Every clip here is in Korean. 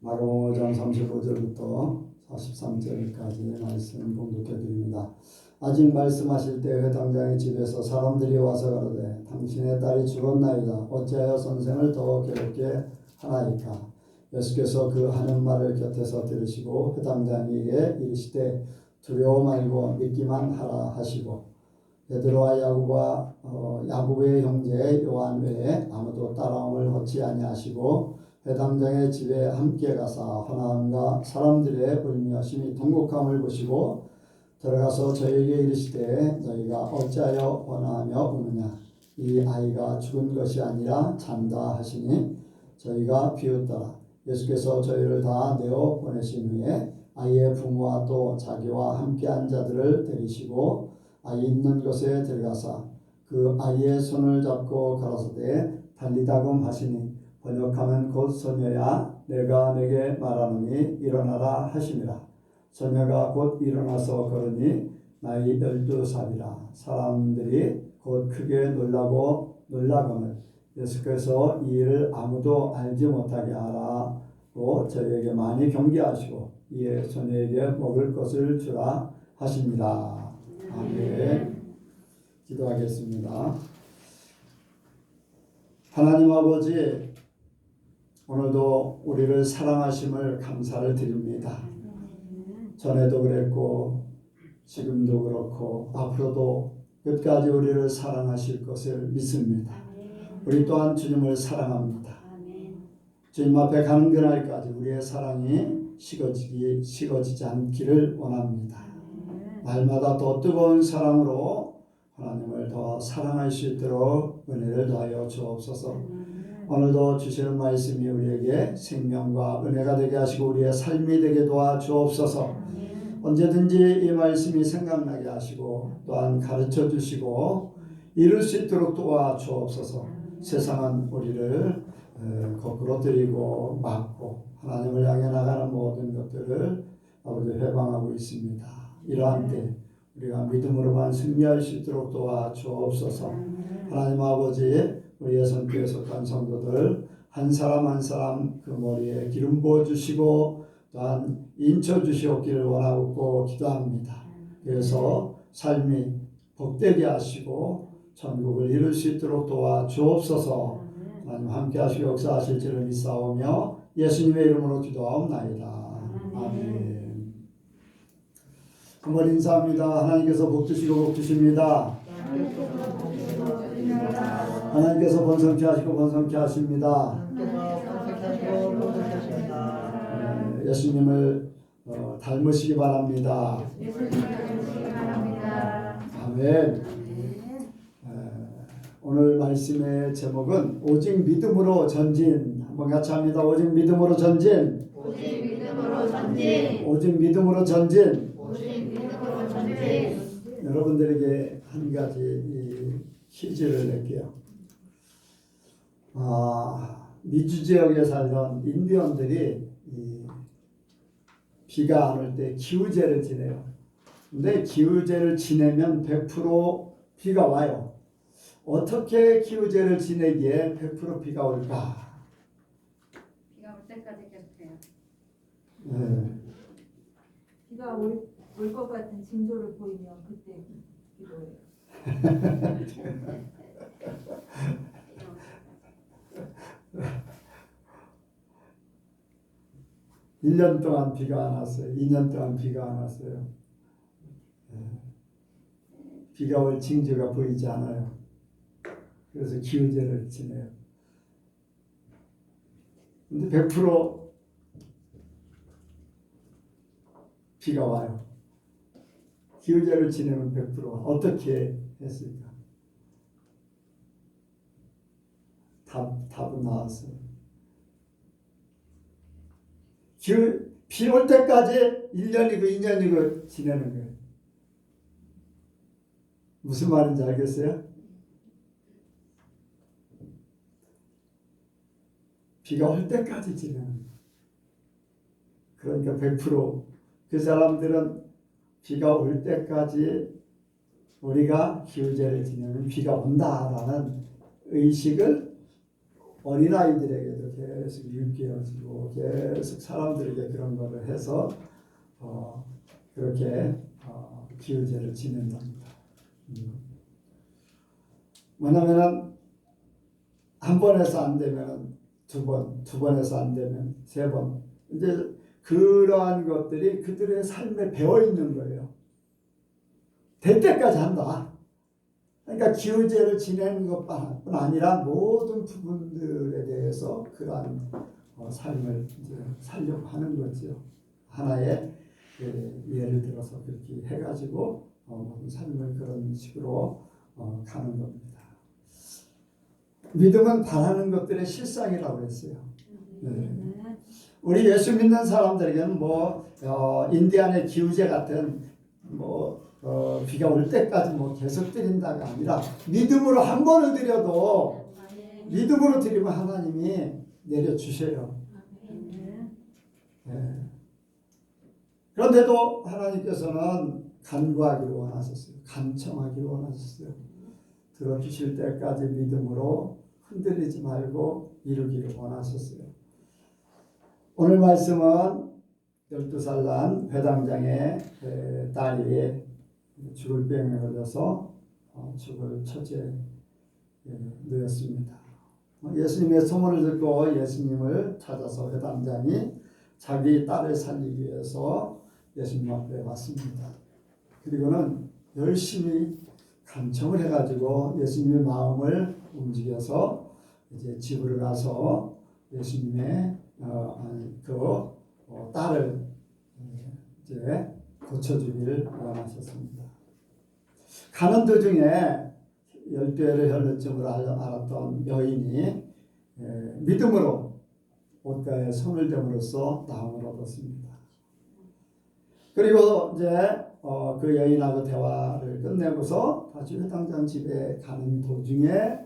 마가복음 5장 35절부터 43절까지 말씀 봉독해 드립니다. 아직 말씀하실 때 회당장의 집에서 사람들이 와서 가로되 당신의 딸이 죽었나이다. 어찌하여 선생을 더 괴롭게 하나이까? 예수께서 그 하는 말을 곁에서 들으시고 회당장에게 이르시되 두려워 말고 믿기만 하라 하시고 베드로와 야고보의 형제 요한 외에 아무도 따라옴을 허치 아니하시고 회당장의 집에 함께 가사 헌화함과 사람들의 울며심이 통곡함을 보시고 들어가서 저희에게 이르시되 너희가 어찌하여 원하며 우느냐? 이 아이가 죽은 것이 아니라 잔다 하시니 저희가 비웃더라. 예수께서 저희를 다 내어 보내신 후에 아이의 부모와 또 자기와 함께한 자들을 데리시고 아이 있는 곳에 들어가사 그 아이의 손을 잡고 가라사대 달리다금 하시니 번역하면 곧 소녀야 내가 내게 말하노니 일어나라 하시니라. 소녀가 곧 일어나서 걸으니 나이 12살이라. 사람들이 곧 크게 놀라거늘 예수께서 이 일을 아무도 알지 못하게 하라고 저희에게 많이 경계하시고 이에 소녀에게 먹을 것을 주라 하십니다. 아멘. 기도하겠습니다. 하나님 아버지, 오늘도 우리를 사랑하심을 감사를 드립니다. 전에도 그랬고 지금도 그렇고 앞으로도 끝까지 우리를 사랑하실 것을 믿습니다. 우리 또한 주님을 사랑합니다. 주님 앞에 가는 그날까지 우리의 사랑이 식어지지 않기를 원합니다. 날마다 더 뜨거운 사랑으로 하나님을 더 사랑할 수 있도록 은혜를 더하여 주옵소서. 오늘도 주시는 말씀이 우리에게 생명과 은혜가 되게 하시고 우리의 삶이 되게 도와주옵소서. 언제든지 이 말씀이 생각나게 하시고 또한 가르쳐 주시고 이룰 수 있도록 도와주옵소서. 세상은 우리를 거꾸로 들이고 막고 하나님을 향해 나가는 모든 것들을 아버지 회방하고 있습니다. 이러한 때 우리가 믿음으로만 승리할 수 있도록 도와주옵소서. 하나님 아버지, 우리의 선교에 속한 성도들 한 사람 한 사람 그 머리에 기름 부어 주시고 또한 인쳐 주시옵기를 원하고 기도합니다. 그래서 삶이 복되게 하시고 천국을 이룰 수 있도록 도와주옵소서. 하나님 함께 하시고 역사하실 줄을 믿사오며 예수님의 이름으로 기도하옵나이다. 아멘. 한번 인사합니다. 하나님께서 복 주시고 복 주십니다. 하나님께서 번성케 하시고 번성케 하십니다. 예수님을 닮으시기 바랍니다. 아멘. 오늘 말씀의 제목은 오직 믿음으로 전진. 한번 같이 합니다. 오직 믿음으로 전진. 오직 믿음으로 전진. 오직 믿음으로 전진. 오직 믿음으로 전진. 여러분들에게 한 가지 퀴즈를 낼게요. 미주 지역에 살던 인디언들이 비가 안 올 때 기우제를 지내요. 근데 기우제를 지내면 100% 비가 와요. 어떻게 기우제를 지내기에 100% 비가 올까? 비가 올 때까지 계속해요. 네. 비가 올 것 같은 징조를 보이면 그때 기도해요. 1년 동안 비가 안 왔어요. 2년 동안 비가 안 왔어요. 비가 올 징조가 보이지 않아요. 그래서 기우제를 지내요. 근데 100% 비가 와요. 기우제를 지내면 100% 어떻게 했을까? 답은 나왔어요. 비 올 때까지 1년이고 2년이고 지내는 거예요. 무슨 말인지 알겠어요? 비가 올 때까지 지내는 거예요. 그러니까 100% 그 사람들은 비가 올 때까지 우리가 기우제를 지내면 비가 온다라는 의식을 어린아이들에게도 계속 일깨워지고 계속 사람들에게 그런 거를 해서 그렇게 기우제를 지낸답니다. 뭐냐면은 한 번에서 안 되면 두 번, 두 번에서 안 되면 세 번. 이제 그러한 것들이 그들의 삶에 배어 있는 거예요. 될 때까지 한다. 그러니까 기우제를 지내는 것뿐 아니라 모든 부분들에 대해서 그러한 삶을 이제 살려고 하는 거죠. 하나의 예를 들어서 그렇게 해가지고 모든 삶을 그런 식으로 가는 겁니다. 믿음은 바라는 것들의 실상이라고 했어요. 네. 우리 예수 믿는 사람들에게는 인디안의 기우제 같은 비가 올 때까지 계속 드린다가 아니라 믿음으로 한 번을 드려도 믿음으로 드리면 하나님이 내려주셔요. 네. 그런데도 하나님께서는 간구하기를 원하셨어요. 간청하기를 원하셨어요. 들어주실 때까지 믿음으로 흔들리지 말고 이루기를 원하셨어요. 오늘 말씀은 12살 난 회당장의 딸이 죽을 병에 걸려서 죽을 처지에 놓였습니다. 예수님의 소문을 듣고 예수님을 찾아서 회당장이 자기 딸을 살리기 위해서 예수님 앞에 왔습니다. 그리고는 열심히 간청을 해가지고 예수님의 마음을 움직여서 이제 집으로 가서 예수님의 딸을 이제 고쳐주기를 원하셨습니다. 가는 도중에 열대를 혈루증으로 앓았던 여인이 믿음으로 옷가에 손을 댐으로써 나음을 얻었습니다. 그리고 이제 그 여인하고 대화를 끝내고서 다시 회당장 집에 가는 도중에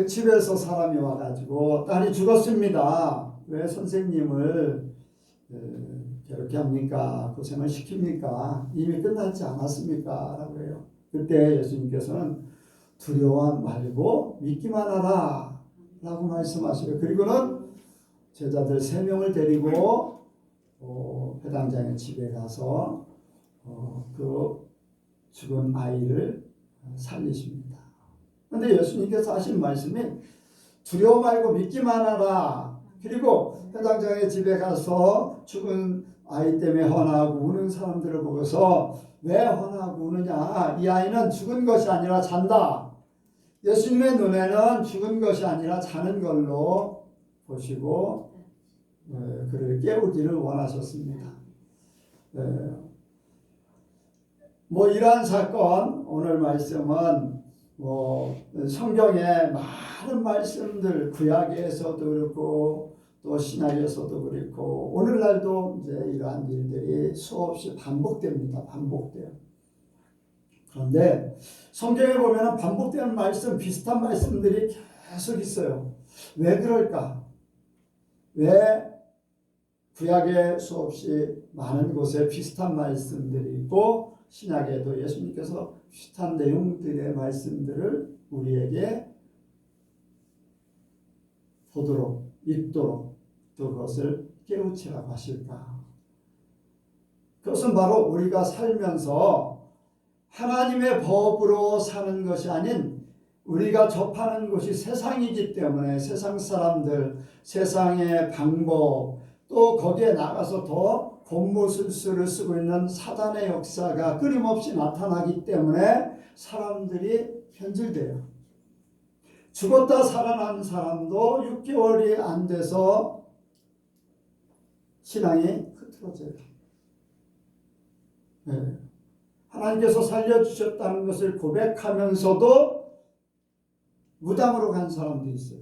집에서 사람이 와가지고 딸이 죽었습니다. 왜 선생님을 그렇게 합니까? 고생을 시킵니까? 이미 끝났지 않았습니까? 라고 해요. 그때 예수님께서는 두려워 말고 믿기만 하라 라고 말씀하셔요. 그리고는 제자들 3명을 데리고 회당장의 집에 가서 그 죽은 아이를 살리십니다. 그런데 예수님께서 하신 말씀이 두려워 말고 믿기만 하라. 그리고 회당장의 집에 가서 죽은 아이 때문에 헌하고 우는 사람들을 보고서 왜 헌하고 우느냐? 이 아이는 죽은 것이 아니라 잔다. 예수님의 눈에는 죽은 것이 아니라 자는 걸로 보시고 그를 깨우기를 원하셨습니다. 이러한 사건, 오늘 말씀은 성경에 많은 말씀들, 구약에서도 그렇고 또 신약에서도 그렇고 오늘날도 이제 이러한 일들이 수없이 반복됩니다. 반복돼요. 그런데 성경에 보면 반복되는 말씀, 비슷한 말씀들이 계속 있어요. 왜 그럴까? 왜 구약에 수없이 많은 곳에 비슷한 말씀들이 있고 신약에도 예수님께서 비슷한 내용들의 말씀들을 우리에게 보도록 읽도록 또 그것을 깨우치라고 하실까? 그것은 바로 우리가 살면서 하나님의 법으로 사는 것이 아닌 우리가 접하는 곳이 세상이기 때문에 세상 사람들, 세상의 방법, 또 거기에 나가서 더 곤모술수를 쓰고 있는 사단의 역사가 끊임없이 나타나기 때문에 사람들이 변질돼요. 죽었다 살아난 사람도 6개월이 안 돼서 신앙이 흐트러져요. 네. 하나님께서 살려주셨다는 것을 고백하면서도 무당으로 간 사람도 있어요.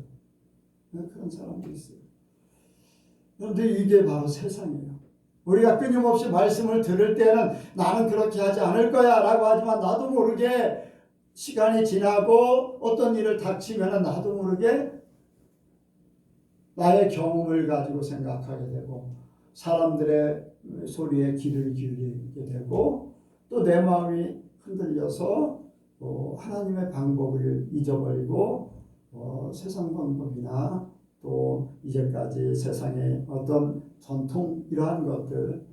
네, 그런 사람도 있어요. 그런데 이게 바로 세상이에요. 우리가 끊임없이 말씀을 들을 때는 나는 그렇게 하지 않을 거야 라고 하지만 나도 모르게 시간이 지나고 어떤 일을 닥치면 나도 모르게 나의 경험을 가지고 생각하게 되고 사람들의 소리에 귀를 기울이게 되고 또 내 마음이 흔들려서 하나님의 방법을 잊어버리고 세상 방법이나 또 이제까지 세상의 어떤 전통 이러한 것들,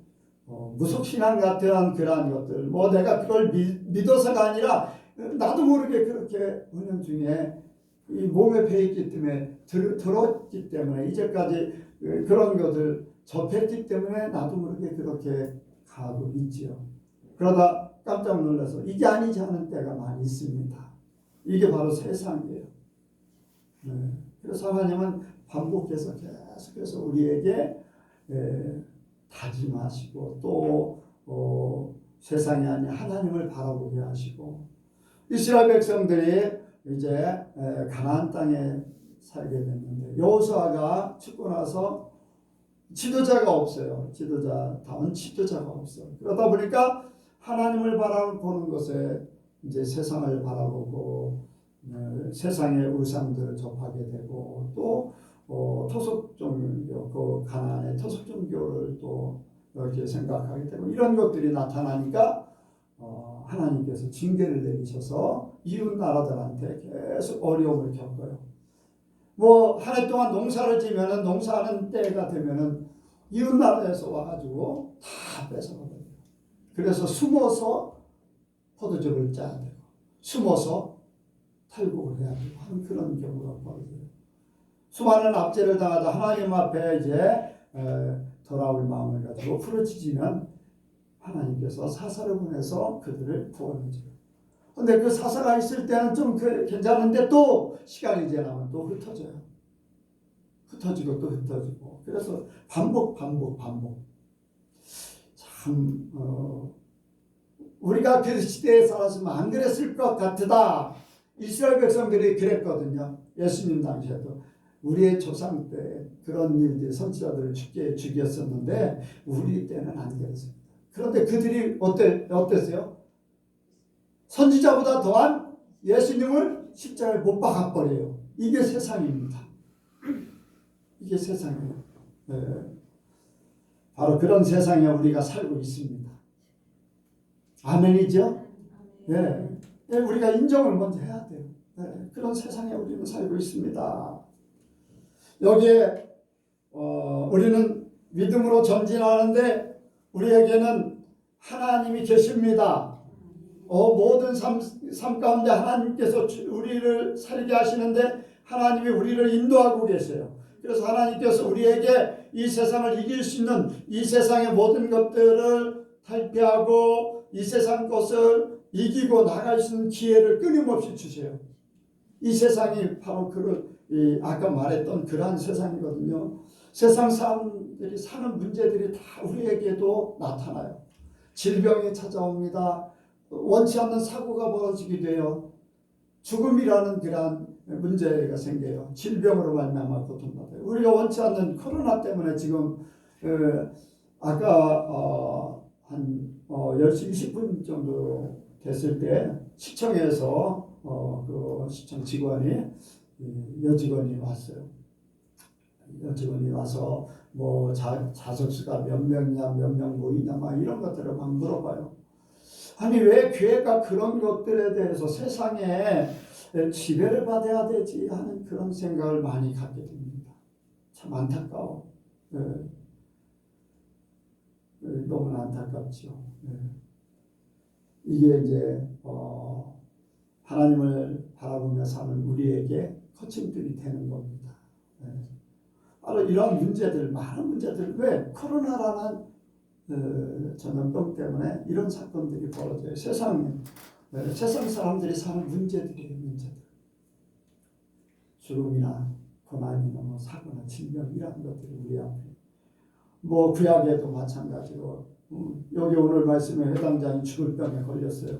무속신앙 같은 그러한 것들, 뭐 내가 그걸 믿어서가 아니라 나도 모르게 그렇게 은연중에 이 몸에 배있기 때문에 들었기 때문에 이제까지 그런 것을 접했기 때문에 나도 모르게 그렇게 가고 있지요. 그러다 깜짝 놀라서 이게 아니지 않은 때가 많이 있습니다. 이게 바로 세상이에요. 그래서 하나님은 반복해서 계속해서 우리에게 다짐하시고 또 세상이 아닌 하나님을 바라보게 하시고 이스라엘 백성들이 이제 가나안 땅에 살게 됐는데 여호수아가 죽고 나서 지도자가 없어요. 다운 지도자가 없어요. 그러다 보니까 하나님을 바라보는 것에 이제 세상을 바라보고 세상의 우상들을 접하게 되고 또 토속 종교, 그 가나안의 토속 종교를 또 이렇게 생각하게 되고 이런 것들이 나타나니까 하나님께서 징계를 내리셔서 이웃 나라들한테 계속 어려움을 겪어요. 뭐 한 해 동안 농사를 지면은 농사하는 때가 되면은 이웃 나라에서 와가지고 다 뺏어가거든요. 그래서 숨어서 포도즙을 짜야 되고 숨어서 탈곡을 해야 되고 하는 그런 경우가 벌어져요. 수많은 압제를 당하다 하나님 앞에 이제 돌아올 마음을 가지고 부르짖으면 하나님께서 사사를 보내서 그들을 구원해줘요. 근데 그 사사가 있을 때는 좀 괜찮은데 또 시간이 지나면 또 흩어져요. 흩어지고 또 흩어지고. 그래서 반복. 참 우리가 그 시대에 살았으면 안 그랬을 것 같다. 이스라엘 백성들이 그랬거든요. 예수님 당시에도. 우리의 조상 때 그런 일들이 선지자들을 죽였었는데 우리 때는 안 그랬습니다. 그런데 그들이 어땠어요? 선지자보다 더한 예수님을 십자가에 못 박아버려요. 이게 세상입니다. 이게 세상이에요. 바로 그런 세상에 우리가 살고 있습니다. 아멘이죠? 네. 우리가 인정을 먼저 해야 돼요. 그런 세상에 우리는 살고 있습니다. 여기에 우리는 믿음으로 전진하는데 우리에게는 하나님이 계십니다. 모든 삶 가운데 하나님께서 우리를 살게 하시는데 하나님이 우리를 인도하고 계세요. 그래서 하나님께서 우리에게 이 세상을 이길 수 있는 이 세상의 모든 것들을 탈피하고 이 세상 것을 이기고 나갈 수 있는 기회를 끊임없이 주세요. 이 세상이 바로 아까 말했던 그러한 세상이거든요. 세상 사람들이 사는 문제들이 다 우리에게도 나타나요. 질병이 찾아옵니다. 원치 않는 사고가 벌어지게 돼요. 죽음이라는 그러한 문제가 생겨요. 질병으로 말미암아 고통받아요. 우리가 원치 않는 코로나 때문에 지금 아까 한 10시 20분 정도 됐을 때 시청에서 그 시청 직원이 여직원이 왔어요. 여직원이 와서 뭐 자석수가 몇 명이냐 몇 명 모이냐 막 이런 것들을 막 물어봐요. 아니 왜 교회가 그런 것들에 대해서 세상에 지배를 받아야 되지 하는 그런 생각을 많이 갖게 됩니다. 참 안타까워. 너무나 안타깝죠. 이게 이제 하나님을 바라보며 사는 우리에게 거침들이 되는 겁니다. 바로 이런 문제들, 많은 문제들, 왜 코로나라는 전염병 때문에 이런 사건들이 벌어져요. 세상 사람들이 사는 문제들이에요. 문제들. 죽음이나 고난이나 뭐 사고나 질병 이런 것들이 우리 앞에. 뭐 구약에도 마찬가지로 여기 오늘 말씀에 회당장이 죽을 병에 걸렸어요.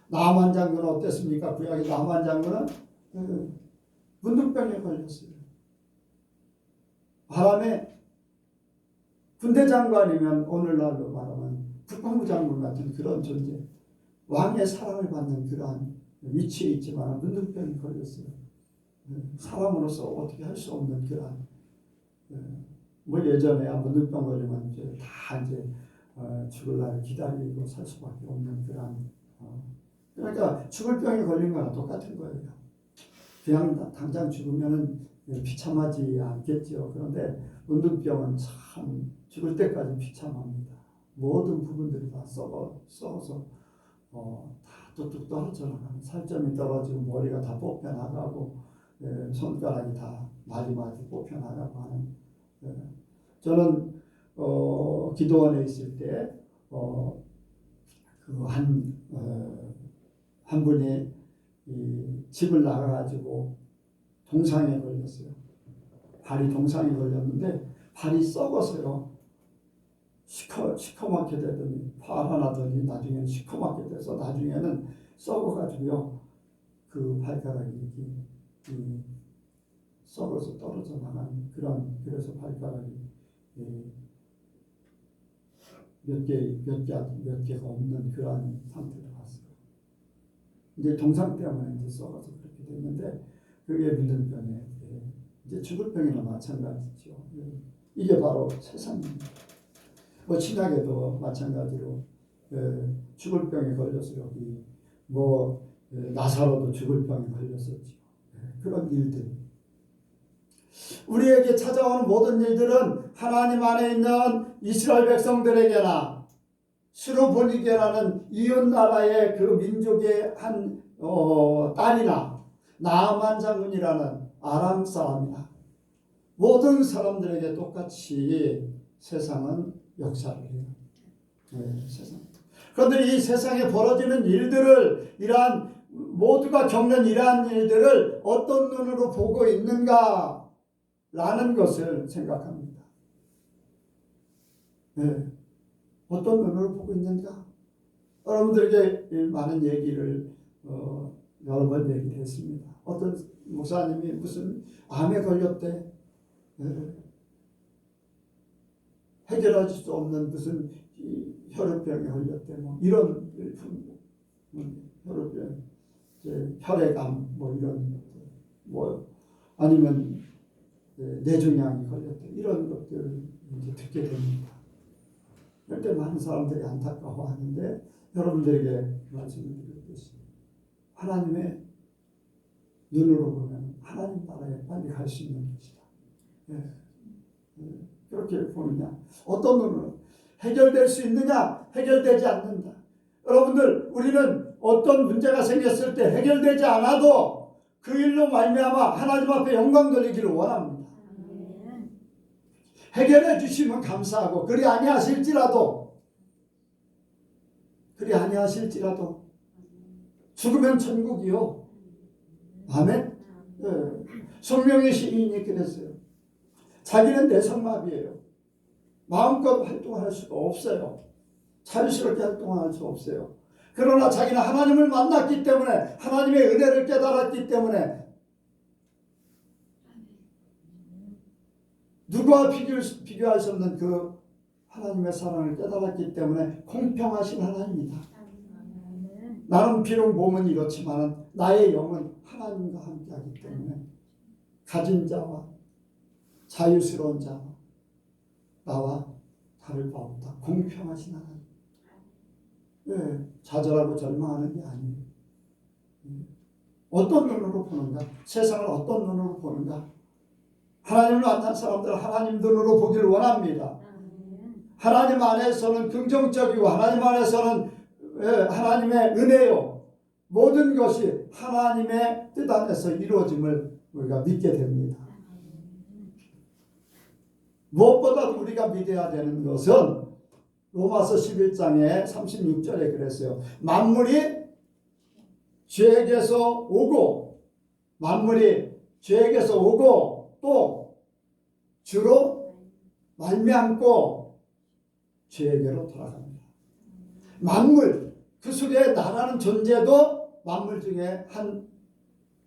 나만 장군은 어땠습니까? 구약의 나만 장군은 문둥병에 걸렸어요. 바람에 군대 장관이면 오늘날로 말하면 국방부 장군 같은 그런 존재, 왕의 사랑을 받는 그러한 위치에 있지만 문둥병이 걸렸어요. 사람으로서 어떻게 할 수 없는 그러한 뭐 예전에 문둥병 걸리면 이제 다 죽을 날을 기다리고 살 수밖에 없는 그러한 그러니까 죽을 병에 걸린 거랑 똑같은 거예요. 그냥 당장 죽으면은 비참하지 않겠죠. 그런데 문둥병은 참 죽을 때까지 비참합니다. 모든 부분들이 다 썩어서 다 뚝뚝 떨어져 나가는, 살점이 떨어지고 머리가 다 뽑혀 나가고 손가락이 다 마디마디 뽑혀 나가고 하는. 저는 기도원에 있을 때 한 분이 이 집을 나가가지고 동상에 걸렸어요. 발이 동상에 걸렸는데 발이 썩어서요. 시커멓게 되더니 파라나더니 나중에는 시커멓게 돼서 나중에는 썩어가지고요. 그 발가락이 썩어서 떨어져 나간 그래서 발가락이 몇 개가 없는 그런 상태로 갔어요. 이제 동상 때문에 이제 썩어서 그렇게 됐는데 그게 문둥병에 이제 죽을 병이나 마찬가지죠. 이게 바로 세상입니다. 신약에도 마찬가지로 죽을 병에 걸려서 여기 나사로도 죽을 병에 걸렸었죠. 그런 일들. 우리에게 찾아오는 모든 일들은 하나님 안에 있는 이스라엘 백성들에게나 스로보니게라는 이웃 나라의 그 민족의 한 딸이나 나아만 장군이라는 아람 사람이나 모든 사람들에게 똑같이 세상은 역사를 해요. 세상. 그런데 이 세상에 벌어지는 일들을 모두가 겪는 이러한 일들을 어떤 눈으로 보고 있는가라는 것을 생각합니다. 어떤 눈으로 보고 있는가? 여러분들에게 많은 얘기를 여러 번 얘기했습니다. 어떤 목사님이 무슨 암에 걸렸대. 해결할 수 없는 무슨 혈액병에 걸렸대. 이런 혈액병, 혈액암 이런 아니면 뇌종양이 걸렸대. 이런 것들을 이제 듣게 됩니다. 그럴 때 많은 사람들이 안타까워하는데 여러분들에게 말씀을 드리겠습니다. 하나님의 눈으로 보면 하나님 나라에 빨리 갈 수 있는 것이다. 그렇게 보느냐? 어떤 눈으로? 해결될 수 있느냐? 해결되지 않는다. 여러분들, 우리는 어떤 문제가 생겼을 때 해결되지 않아도 그 일로 말미암아 하나님 앞에 영광 돌리기를 원합니다. 해결해 주시면 감사하고 그리 아니하실지라도 죽으면 천국이요. 아멘. 성령의 시인이 그랬어요. 자기는 내성마비예요. 마음껏 활동할 수가 없어요. 자유스럽게 활동할 수 없어요. 그러나 자기는 하나님을 만났기 때문에 하나님의 은혜를 깨달았기 때문에 누구와 비교할 수 없는 그 하나님의 사랑을 깨달았기 때문에 공평하신 하나님이다. 나는 비록 몸은 이렇지만 나의 영은 하나님과 함께하기 때문에 가진 자와 자유스러운 자와 나와 다를 바 없다. 공평하신 하나님. 좌절하고 절망하는 게 아니에요. 어떤 눈으로 보는가? 세상을 어떤 눈으로 보는가? 하나님을 만난 사람들은 하나님 눈으로 보기를 원합니다. 하나님 안에서는 긍정적이고 하나님 안에서는 하나님의 은혜요. 모든 것이 하나님의 뜻 안에서 이루어짐을 우리가 믿게 됩니다. 무엇보다도 우리가 믿어야 되는 것은 로마서 11장의 36절에 그랬어요. 만물이 죄에게서 오고 또 주로 말미암고 죄에게로 돌아갑니다. 만물, 그 속에 나라는 존재도 만물 중에 한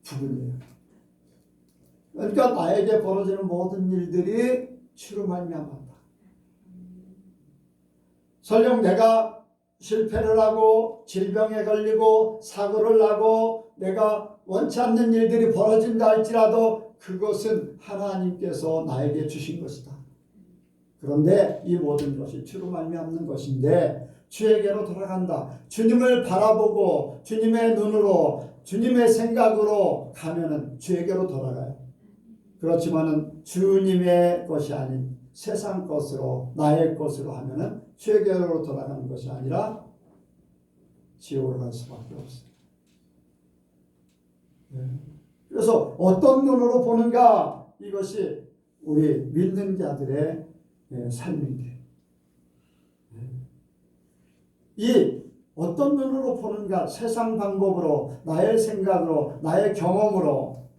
부분이에요. 그러니까 나에게 벌어지는 모든 일들이 주로 말미암았다. 설령 내가 실패를 하고 질병에 걸리고 사고를 하고 내가 원치 않는 일들이 벌어진다 할지라도 그것은 하나님께서 나에게 주신 것이다. 그런데 이 모든 것이 주로 말미암는 것인데 주에게로 돌아간다. 주님을 바라보고 주님의 눈으로 주님의 생각으로 가면은 주에게로 돌아가요. 그렇지만은 주님의 것이 아닌 세상 것으로 나의 것으로 하면은 죄계로 돌아가는 것이 아니라 지옥으로 갈 수밖에 없어요. 그래서 어떤 눈으로 보는가, 이것이 우리 믿는 자들의 삶인데, 이 어떤 눈으로 보는가, 세상 방법으로, 나의 생각으로, 나의 경험으로,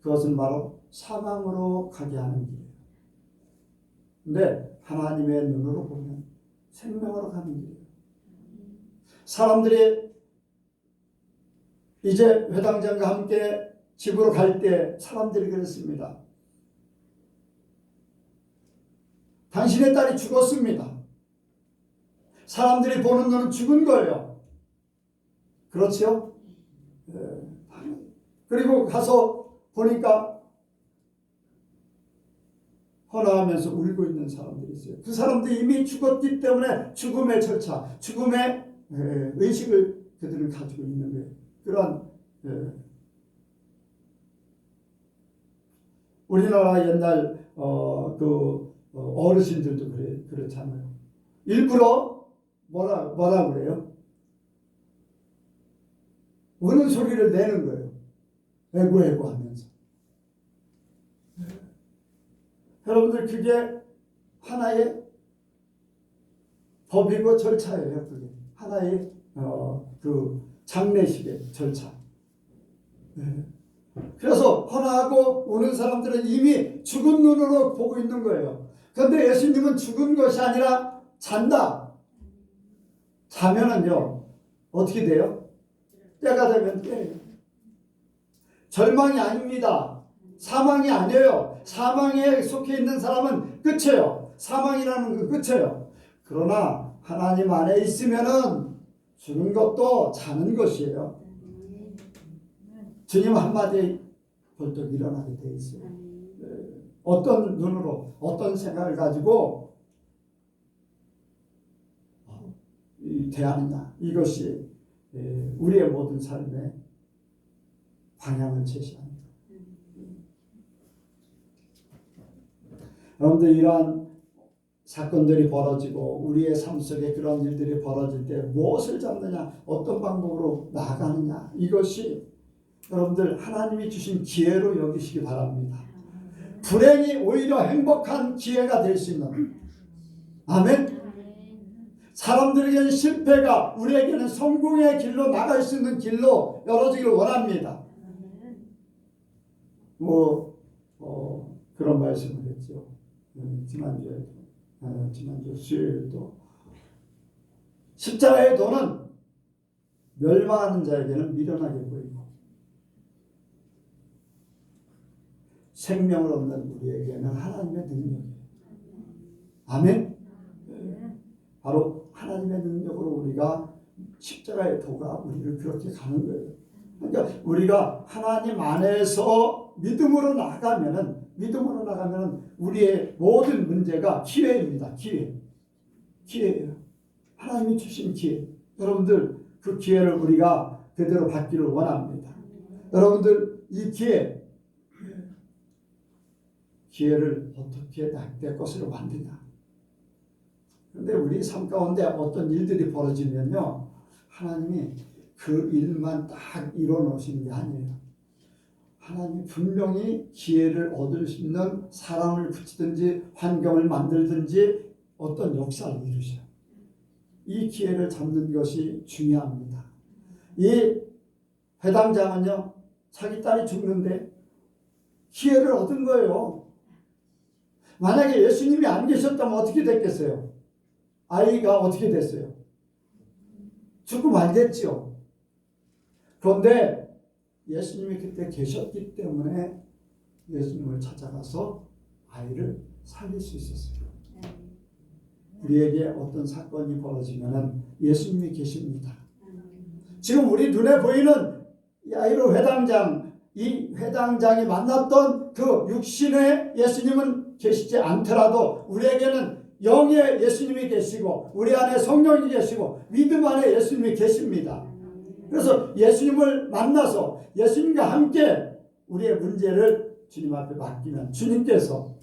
그것은 바로 사망으로 가게 하는 길이에요. 근데 하나님의 눈으로 보면 생명으로 가는 길이에요. 사람들이 이제 회당장과 함께 집으로 갈 때 사람들이 그랬습니다. 당신의 딸이 죽었습니다. 사람들이 보는 눈은 죽은 거예요. 그렇죠? 그리고 가서 보니까 헌화하면서 울고 있는 사람들이 있어요. 그 사람들이 이미 죽었기 때문에 죽음의 절차, 죽음의 의식을 그들은 가지고 있는 거예요. 그런 우리나라 옛날 어르신들도 그렇잖아요. 일부러 뭐라 그래요? 우는 소리를 내는 거예요. 애고 하면서. 여러분들, 그게 하나의 법이고 절차예요. 그게 하나의 그 장례식의 절차. 그래서 헌화하고 우는 사람들은 이미 죽은 눈으로 보고 있는 거예요. 그런데 예수님은 죽은 것이 아니라 잔다. 자면은요, 어떻게 돼요? 때가 되면 깨요. 절망이 아닙니다. 사망이 아니에요. 사망에 속해 있는 사람은 끝이에요. 사망이라는 건 끝이에요. 그러나 하나님 안에 있으면은 죽은 것도 자는 것이에요. 주님 한마디에 벌떡 일어나게 돼 있어요. 어떤 눈으로, 어떤 생각을 가지고 대하느냐, 이것이 우리의 모든 삶의 방향을 제시합니다. 여러분들, 이러한 사건들이 벌어지고 우리의 삶 속에 그런 일들이 벌어질 때 무엇을 잡느냐, 어떤 방법으로 나아가느냐, 이것이 여러분들 하나님이 주신 기회로 여기시기 바랍니다. 불행이 오히려 행복한 기회가 될 수 있는, 아멘. 사람들에게는 실패가 우리에게는 성공의 길로 나갈 수 있는 길로 열어지기를 원합니다. 그런 말씀을 했죠. 지난주 수요일도 십자가의 도는 멸망하는 자에게는 미련하게 보이고 생명을 얻는 우리에게는 하나님의 능력이에요. 아멘. 바로 하나님의 능력으로 우리가 십자가의 도가 우리를 그렇게 가는 거예요. 그러니까 우리가 하나님 안에서 믿음으로 나가면은 우리의 모든 문제가 기회입니다. 기회예요. 하나님이 주신 기회. 여러분들, 그 기회를 우리가 그대로 받기를 원합니다. 여러분들, 이 기회를 어떻게 내 것으로 만드냐. 그런데 우리 삶 가운데 어떤 일들이 벌어지면요, 하나님이 그 일만 딱 이뤄놓으시는 게 아니에요. 하나님이 분명히 기회를 얻을 수 있는 사람을 붙이든지 환경을 만들든지 어떤 역사를 이루셔요. 이 기회를 잡는 것이 중요합니다. 이 회당장은요, 자기 딸이 죽는데 기회를 얻은 거예요. 만약에 예수님이 안 계셨다면 어떻게 됐겠어요? 아이가 어떻게 됐어요? 죽고 말겠죠. 그런데 예수님이 그때 계셨기 때문에 예수님을 찾아가서 아이를 살릴 수 있었어요. 우리에게 어떤 사건이 벌어지면 예수님이 계십니다. 지금 우리 눈에 보이는 야이로 회당장, 이 회당장이 만났던 그 육신의 예수님은 계시지 않더라도 우리에게는 영의 예수님이 계시고 우리 안에 성령이 계시고 믿음 안에 예수님이 계십니다. 그래서 예수님을 만나서 예수님과 함께 우리의 문제를 주님 앞에 맡기면 주님께서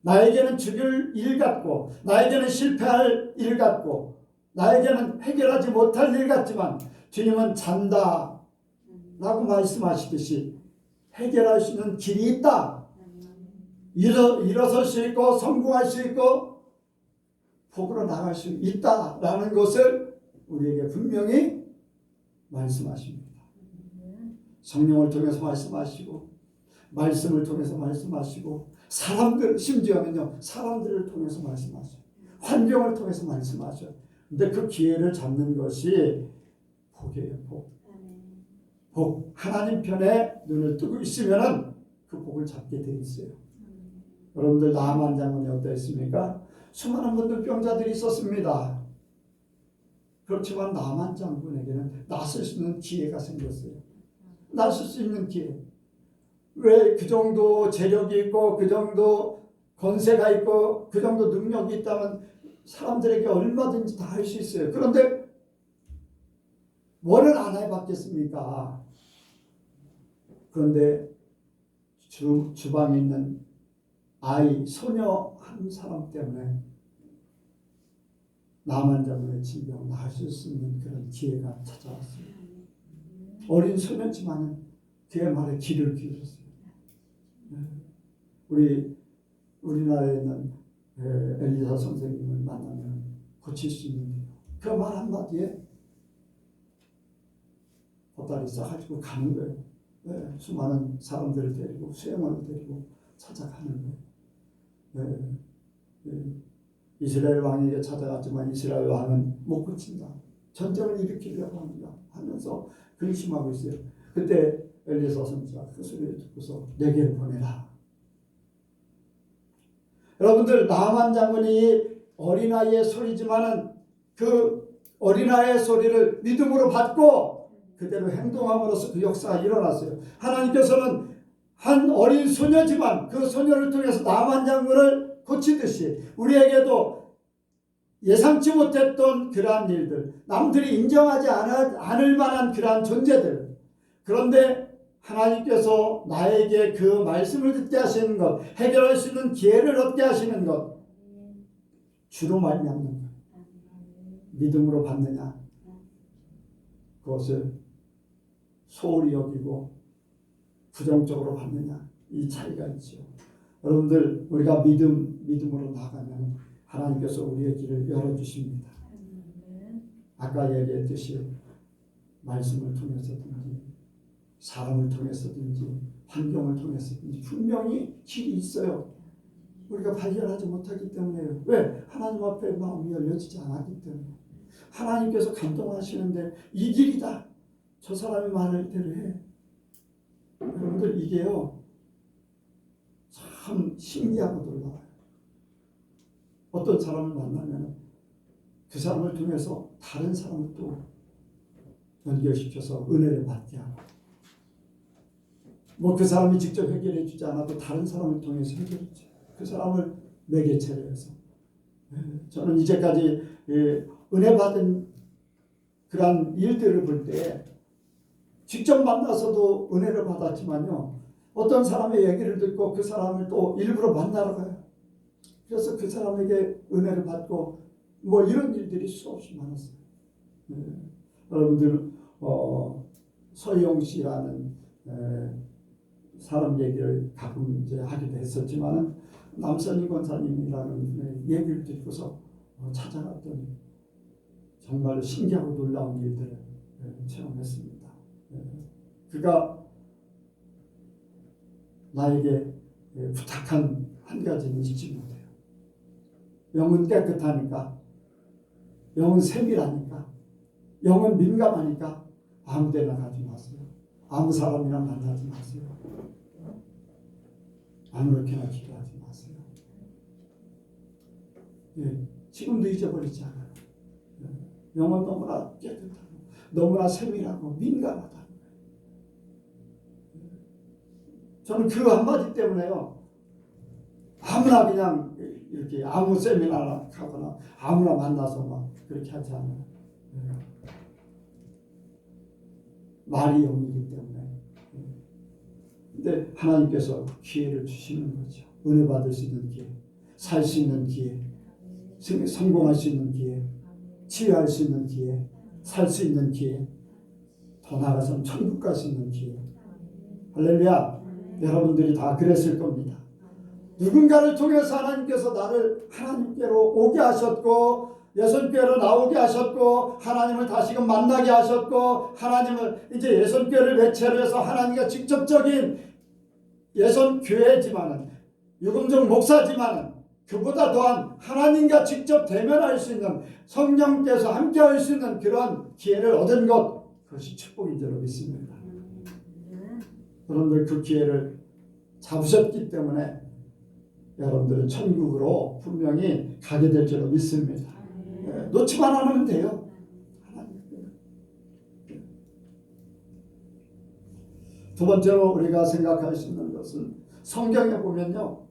나에게는 죽일 일 같고 나에게는 실패할 일 같고 나에게는 해결하지 못할 일 같지만 주님은 잔다 라고 말씀하시듯이 해결할 수 있는 길이 있다. 일어설 수 있고 성공할 수 있고 복으로 나갈 수 있다라는 것을 우리에게 분명히 말씀하십니다. 성령을 통해서 말씀하시고 말씀을 통해서 말씀하시고 사람들 심지어는요 사람들을 통해서 말씀하셔요. 환경을 통해서 말씀하셔요. 근데 그 기회를 잡는 것이 복이에요. 복. 하나님 편에 눈을 뜨고 있으면은 그 복을 잡게 돼 있어요. 여러분들 나만 장군이 어땠습니까? 수많은 분들 병자들이 있었습니다. 그렇지만 나만 장군에게는 나설 수 있는 기회가 생겼어요. 나설 수 있는 기회. 왜 그 정도 재력이 있고 그 정도 권세가 있고 그 정도 능력이 있다면 사람들에게 얼마든지 다 할 수 있어요. 그런데 뭐를 안 해봤겠습니까? 그런데 주방에 있는 아이, 소녀 한 사람 때문에 나만 장군의 질병을 나을 수 있는 그런 기회가 찾아왔어요. 어린 소녀지만은 그의 말에 귀를 기울였어요. 우리나라에 있는 엘리사 선생님을 만나면 고칠 수 있는데요. 그 말 한마디에 보따리 싸가지고 가는 거예요. 수많은 사람들을 데리고 수행원을 데리고 찾아가는 거예요. 이스라엘 왕에게 찾아갔지만 이스라엘 왕은 못 고친다. 전쟁을 일으키려고 합니다. 하면서 근심하고 있어요. 그때 엘리사 선지자가 그 소리를 듣고서 내게 보내라. 여러분들 나만 장군이 어린아이의 소리지만은 그 어린아이의 소리를 믿음으로 받고 그대로 행동함으로써 그 역사가 일어났어요. 하나님께서는 한 어린 소녀지만 그 소녀를 통해서 나만 장군을 고치듯이 우리에게도 예상치 못했던 그러한 일들, 남들이 인정하지 않을 만한 그러한 존재들, 그런데 하나님께서 나에게 그 말씀을 듣게 하시는 것, 해결할 수 있는 기회를 얻게 하시는 것, 주로 말미암는 것. 믿음으로 받느냐, 그것을 소홀히 여기고 부정적으로 받느냐, 이 차이가 있죠. 여러분들 우리가 믿음으로 나가면 하나님께서 우리의 길을 열어주십니다. 아까 얘기했듯이 말씀을 통해서든지 사람을 통해서든지 환경을 통해서든지 분명히 길이 있어요. 우리가 발견하지 못하기 때문에요. 왜? 하나님 앞에 마음이 열려지지 않았기 때문에. 하나님께서 감동하시는데 이 길이다. 저 사람이 말할 대로 해. 여러분들 이게요 참 신기하고 놀라워요. 어떤 사람을 만나면 그 사람을 통해서 다른 사람을 또 연결시켜서 은혜를 받게 하고, 뭐 그 사람이 직접 해결해 주지 않아도 다른 사람을 통해서 해결해 줘요. 그 사람을 매개체로 해서. 저는 이제까지 은혜 받은 그런 일들을 볼 때 직접 만나서도 은혜를 받았지만요, 어떤 사람의 얘기를 듣고 그 사람을 또 일부러 만나러 가요. 그래서 그 사람에게 은혜를 받고 뭐 이런 일들이 수없이 많았어요. 여러분들 서희영 씨라는 사람 얘기를 가끔 이제 하기도 했었지만은 남선희 권사님이라는 얘기를 듣고서 찾아갔더니 정말 신기하고 놀라운 일들을 체험했습니다. 그가 나에게 부탁한 한 가지는 잊지 못해요. 영은 깨끗하니까, 영은 세밀하니까, 영은 민감하니까 아무 데나 가지 마세요. 아무 사람이나 만나지 마세요. 아무렇게나 기도하지 마세요. 지금도 잊어버리지 않아요. 영은 너무나 깨끗하고 너무나 세밀하고 민감하다. 저는 그 한마디 때문에요, 아무나 그냥 이렇게 아무 세미나나 가거나 아무나 만나서 막 그렇게 하지 않아요. 말이 영이기 때문에. 근데 그런데 하나님께서 기회를 주시는 거죠. 은혜 받을 수 있는 기회, 살 수 있는 기회, 성공할 수 있는 기회, 치유할 수 있는 기회, 살 수 있는 기회, 더 나아가서는 천국 갈 수 있는 기회. 할렐루야. 여러분들이 다 그랬을 겁니다. 누군가를 통해서 하나님께서 나를 하나님께로 오게 하셨고 예선교회로 나오게 하셨고 하나님을 다시금 만나게 하셨고 하나님을 이제 예선교회를 매체로 해서 하나님과 직접적인 예선교회지만은 유금정 목사지만은 그보다 더한 하나님과 직접 대면할 수 있는 성령께서 함께할 수 있는 그런 기회를 얻은 것, 그것이 축복인 줄로 믿습니다. 여러분들 그 기회를 잡으셨기 때문에 여러분들은 천국으로 분명히 가게 될 줄로 믿습니다. 놓치만 않으면 돼요. 두 번째로 우리가 생각할 수 있는 것은 성경에 보면요,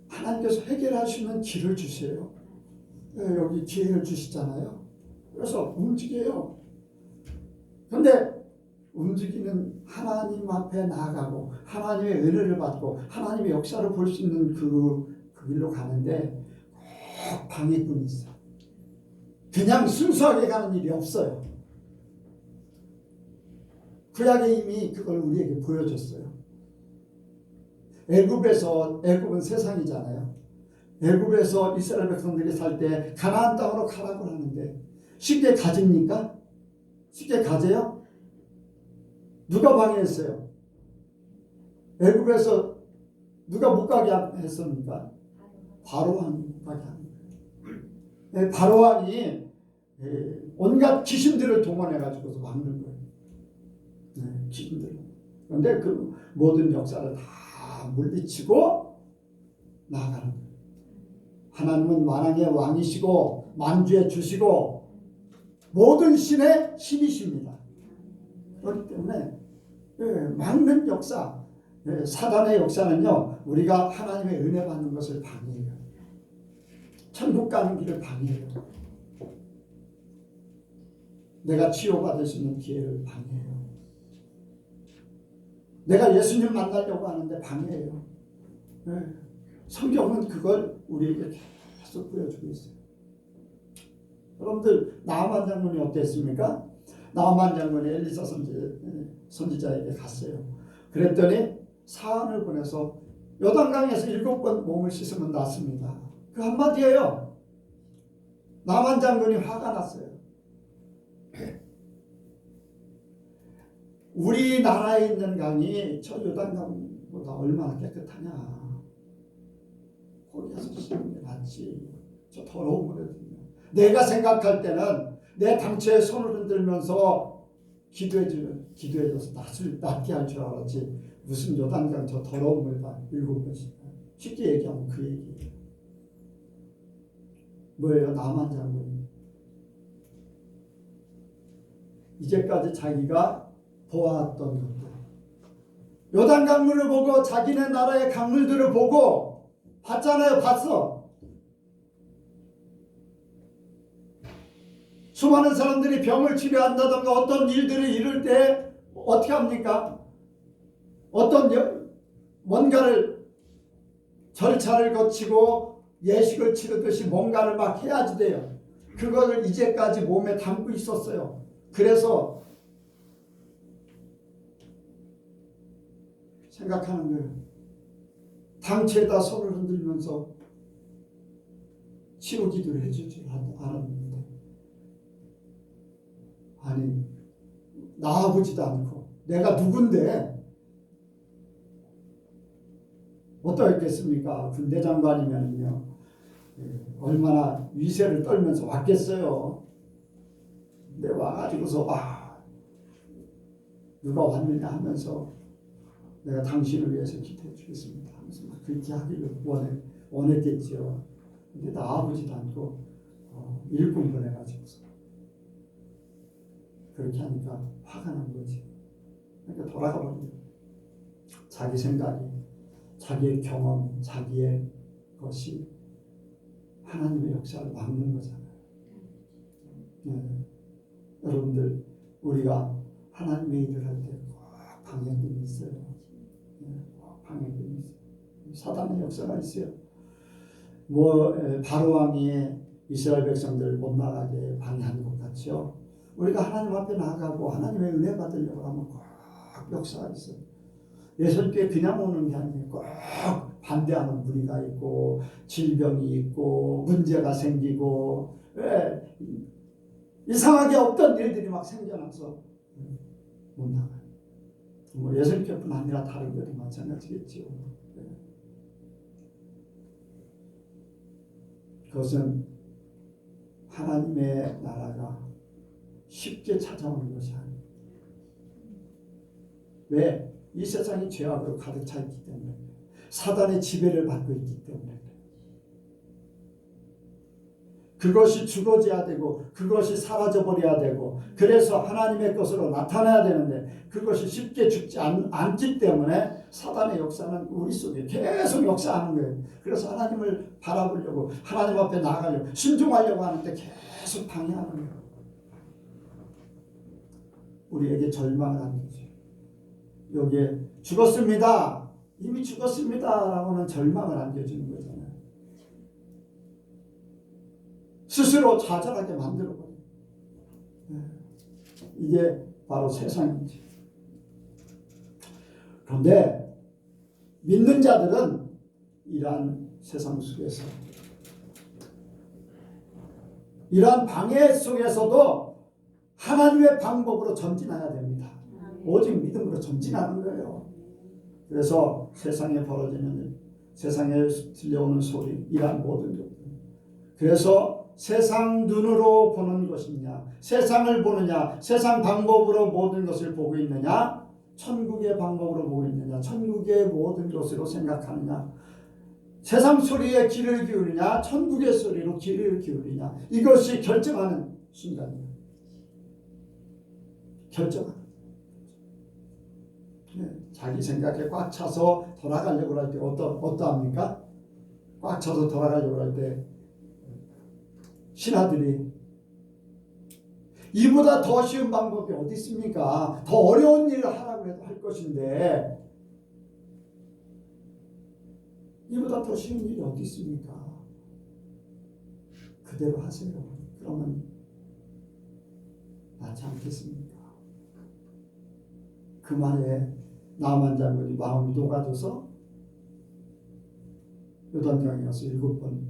하나님께서 해결할 수 있는 길을 주세요. 여기 기회를 주시잖아요. 그래서 움직여요. 그런데 움직이는 하나님 앞에 나아가고 하나님의 은혜를 받고 하나님의 역사를 볼 수 있는 그 길로 가는데 꼭 방해꾼이 있어요. 그냥 순수하게 가는 일이 없어요. 구약에 이미 그걸 우리에게 보여줬어요. 애굽은 세상이잖아요. 애굽에서 이스라엘 백성들이 살 때 가나안 땅으로 가라고 하는데 쉽게 가집니까? 쉽게 가져요? 누가 방해했어요? 애굽에서 누가 못 가게 했습니까? 바로왕이 못 가게 하는 거예요. 바로왕이 온갖 귀신들을 동원해가지고서 막는 거예요. 귀신들. 그런데 그 모든 역사를 다 물리치고 나아가는 거예요. 하나님은 만왕의 왕이시고 만주의 주시고 모든 신의 신이십니다. 그렇기 때문에 막는 역사, 사단의 역사는요, 우리가 하나님의 은혜 받는 것을 방해해요. 천국 가는 길을 방해해요. 내가 치유받을 수 있는 기회를 방해해요. 내가 예수님 만나려고 하는데 방해해요. 성경은 그걸 우리에게 계속 보여주고 있어요. 여러분들 나아만 장군이 어땠습니까? 나아만 장군이 엘리사 선지자에게 갔어요. 그랬더니 사안을 보내서 요단강에서 7번 몸을 씻으면 낫습니다. 그 한마디예요. 나아만 장군이 화가 났어요. 우리나라에 있는 강이 저 요단강보다 얼마나 깨끗하냐. 거기에서 씻는 게 낫지. 저 더러운 물에 들면. 내가 생각할 때는 내 당체에 손을 흔들면서 기도해줘서 낫게 할 줄 알았지. 무슨 요단강 저 더러운 물다 7번씩. 쉽게 얘기하면 그 얘기예요. 뭐예요? 나만 장군이. 이제까지 자기가 보았던 것들. 요단 강물을 보고 자기네 나라의 강물들을 보고 봤잖아요. 봤어. 수많은 사람들이 병을 치료한다던가 어떤 일들을 이룰 때 어떻게 합니까? 어떤 뭔가를 절차를 거치고 예식을 치르듯이 뭔가를 막 해야지 돼요. 그거를 이제까지 몸에 담고 있었어요. 그래서 생각하는 거예요. 당체에다 손을 흔들면서 치료 기도를 해줄 줄 알았는데 아니 나아보지도 않고 내가 누군데 어떠했겠습니까? 군대 장관이면요 얼마나 위세를 떨면서 왔겠어요. 근데 와가지고서 누가 왔느냐 하면서 내가 당신을 위해서 기도해 주겠습니다 하면서 막 그렇게 하기를 원했겠죠. 근데 나아보지도 않고 일꾼 보내가지고서 그렇게 하니까 화가 난 거지. 그러니까 돌아가 버려요. 자기 생각이, 자기의 경험, 자기의 것이 하나님의 역사를 막는 거잖아요. 여러분들 우리가 하나님의 일을 할 때 꼭 방해꾼이 역사가 있어요. 바로 왕이 이스라엘 백성들 못 나가게 방해한 것 같죠. 우리가 하나님 앞에 나가고 하나님의 은혜 받으려고 하면 꼭 역사가 있어요. 예수님께 그냥 오는 게 아니에요. 꼭 반대하는 무리가 있고 질병이 있고 문제가 생기고 이상하게 없던 일들이 막 생겨나서 못 나가요. 예수님께뿐 아니라 다른 데도 마찬가지겠지요. 그것은 하나님의 나라가 쉽게 찾아오는 것이 아니에요. 왜? 이 세상이 죄악으로 가득 차 있기 때문에, 사단의 지배를 받고 있기 때문에, 그것이 죽어져야 되고 그것이 사라져버려야 되고 그래서 하나님의 것으로 나타나야 되는데 그것이 쉽게 죽지 않기 때문에 사단의 역사는 우리 속에 계속 역사하는 거예요. 그래서 하나님을 바라보려고 하나님 앞에 나가려고 순종하려고 하는데 계속 방해하는 거예요. 우리에게 절망을 하는 거죠. 여기에 죽었습니다. 이미 죽었습니다. 라고는 절망을 안겨주는 거잖아요. 스스로 좌절하게 만들어버려요. 이게 바로 세상이지. 그런데 믿는 자들은 이러한 세상 속에서, 이러한 방해 속에서도 하나님의 방법으로 전진해야 됩니다. 오직 믿음으로 전진하는 거예요. 그래서 세상에 벌어지는 일, 세상에 들려오는 소리, 이러한 모든 것들. 그래서 세상 눈으로 보는 것이냐, 세상을 보느냐, 세상 방법으로 모든 것을 보고 있느냐, 천국의 방법으로 보고 있느냐, 천국의 모든 것으로 생각하느냐, 세상 소리에 귀를 기울이냐, 천국의 소리로 귀를 기울이냐, 이것이 결정하는 순간이에요. 결정하는. 자기 생각에 꽉 차서 돌아가려고 할 때 어떠합니까? 꽉 차서 돌아가려고 할 때 신하들이 이보다 더 쉬운 방법이 어디 있습니까? 더 어려운 일을 하라고 해도 할 것인데 이보다 더 쉬운 일이 어디 있습니까? 그대로 하세요. 그러면 낫지 않겠습니까? 그 말에 나만 장군이 마음이 녹아져서 요단강에 가서 7번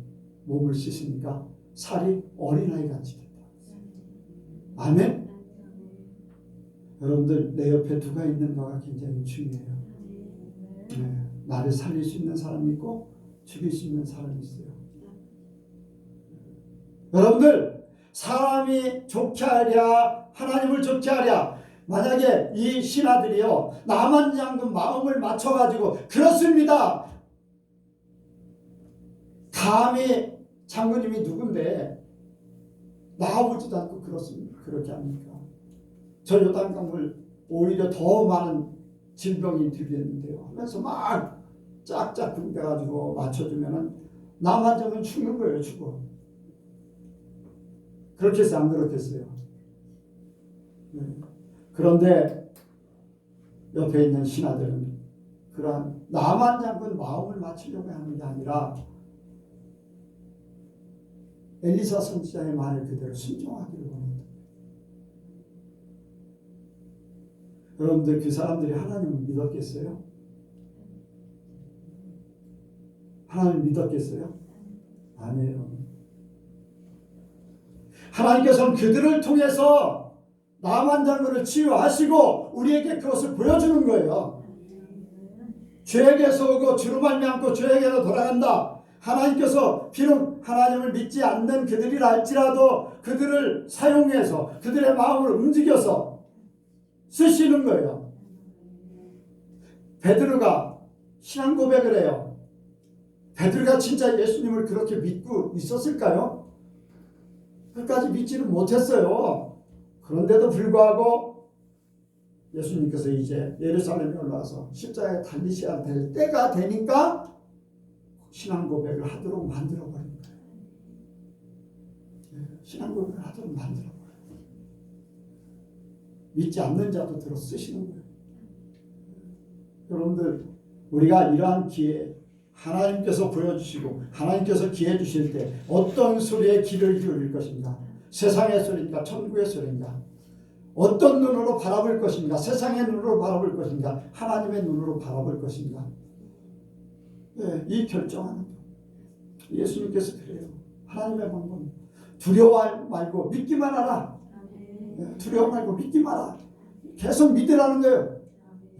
몸을 씻으니까 살이 어린아이같이 됐다. 아멘? 여러분들 내 옆에 누가 있는가가 굉장히 중요해요. 네, 나를 살릴 수 있는 사람이 있고 죽일 수 있는 사람이 있어요. 여러분들 사람이 좋게 하랴 하나님을 좋게 하랴, 만약에 이 신하들이요 나만 장군 마음을 맞춰가지고 그렇습니다. 감히 장군님이 누군데 나와보지도 않고 그렇습니다. 그렇게 합니까? 저 요단강을 오히려 더 많은 질병이 들겠는데요 하면서 막 짝짝 굶겨가지고 맞춰주면은 나만 장군 죽는 거예요. 죽어. 그렇겠어요? 안 그렇겠어요? 네. 그런데 옆에 있는 신하들은 그러한 나만 장군 마음을 맞추려고 하는 게 아니라 엘리사 선지자의 말을 그대로 순종하기를 원합니다. 여러분들 그 사람들이 하나님을 믿었겠어요? 하나님을 믿었겠어요? 아니에요. 하나님께서는 그들을 통해서 나만 장군을 치유하시고 우리에게 그것을 보여주는 거예요. 죄에게서 오고 주로 말미암고 죄에게로 돌아간다. 하나님께서 비록 하나님을 믿지 않는 그들이라 할지라도 그들을 사용해서 그들의 마음을 움직여서 쓰시는 거예요. 베드로가 신앙 고백을 해요. 베드로가 진짜 예수님을 그렇게 믿고 있었을까요? 끝까지 믿지는 못했어요. 그런데도 불구하고 예수님께서 이제 예루살렘에 올라와서 십자가에 달리셔야 될 때가 되니까 신앙 고백을 하도록 만들어버린 거예요. 신앙 고백을 하도록 만들어버려요. 믿지 않는 자도 들어 쓰시는 거예요. 여러분들 우리가 이러한 기회에 하나님께서 보여주시고 하나님께서 기회 주실 때 어떤 소리에 귀를 기울일 것인가? 세상의 소리인가? 천국의 소리인가? 어떤 눈으로 바라볼 것인가? 세상의 눈으로 바라볼 것인가? 하나님의 눈으로 바라볼 것인가? 예, 이 결정하는 것. 예수님께서 그래요. 하나님의 방법. 두려워 말고 믿기만 하라. 예, 두려워 말고 믿기 마라. 계속 믿으라는 거예요.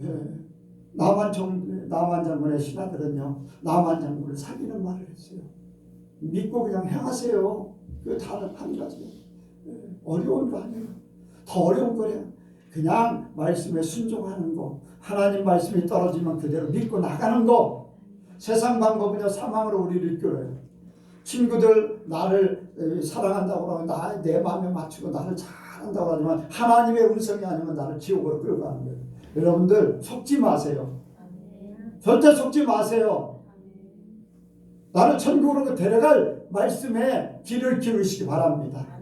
예. 나만 장군의 신하들은요, 나만 장군을 사귀는 말을 했어요. 믿고 그냥 행하세요. 그 다른 한 가지. 어려운 거 아니에요. 더 어려운 거래요. 그냥 말씀에 순종하는 거. 하나님 말씀이 떨어지면 그대로 믿고 나가는 거. 세상 방법은요, 사망으로 우리를 이끌어요. 친구들 나를 사랑한다고 하면 내 마음에 맞추고 나를 잘한다고 하지만 하나님의 음성이 아니면 나를 지옥으로 끌고 가는 거예요. 여러분들 속지 마세요. 절대 속지 마세요. 나를 천국으로 데려갈 말씀에 귀를 기울이시기 바랍니다.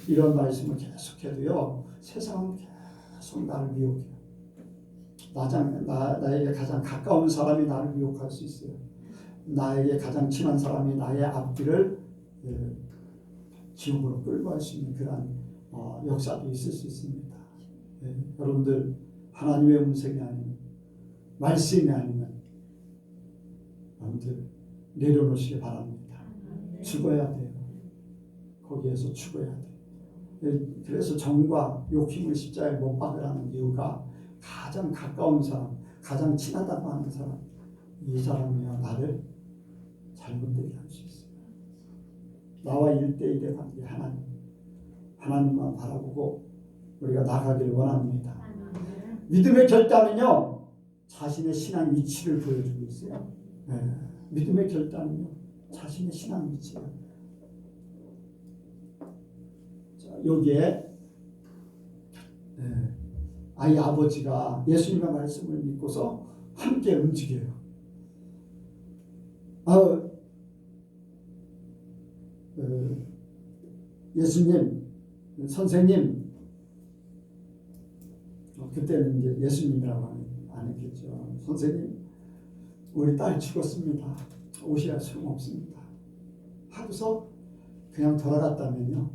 이런 말씀을 계속해도요, 세상은 계속 나를 미혹해요. 나에게 가장 가까운 사람이 나를 미혹할 수 있어요. 나에게 가장 친한 사람이 나의 앞길을 지옥으로 끌고 갈 수 있는 그런 역사도 있을 수 있습니다. 여러분들 하나님의 음성이 아니면 말씀이 아니면 여러분들 내려놓으시기 바랍니다. 죽어야 돼요. 거기에서 죽어야 돼요. 그래서 정과 욕심을 십자가에 못 박으라는 이유가 가장 가까운 사람, 가장 친하다고 하는 사람, 이 사람이야 나를 잘못되게 할 수 있어요. 나와 1대1의 관계 하나님만 바라보고 우리가 나가기를 원합니다. 믿음의 결단은요, 자신의 신앙 위치를 보여주고 있어요. 믿음의 결단은요, 자신의 신앙 위치예요. 자, 여기에 아이 아버지가 예수님의 말씀을 믿고서 함께 움직여요. 예수님, 선생님, 그때는 이제 예수님이라고 안 했겠죠. 선생님, 우리 딸 죽었습니다. 오셔야 소용없습니다. 하고서 그냥 돌아갔다면요,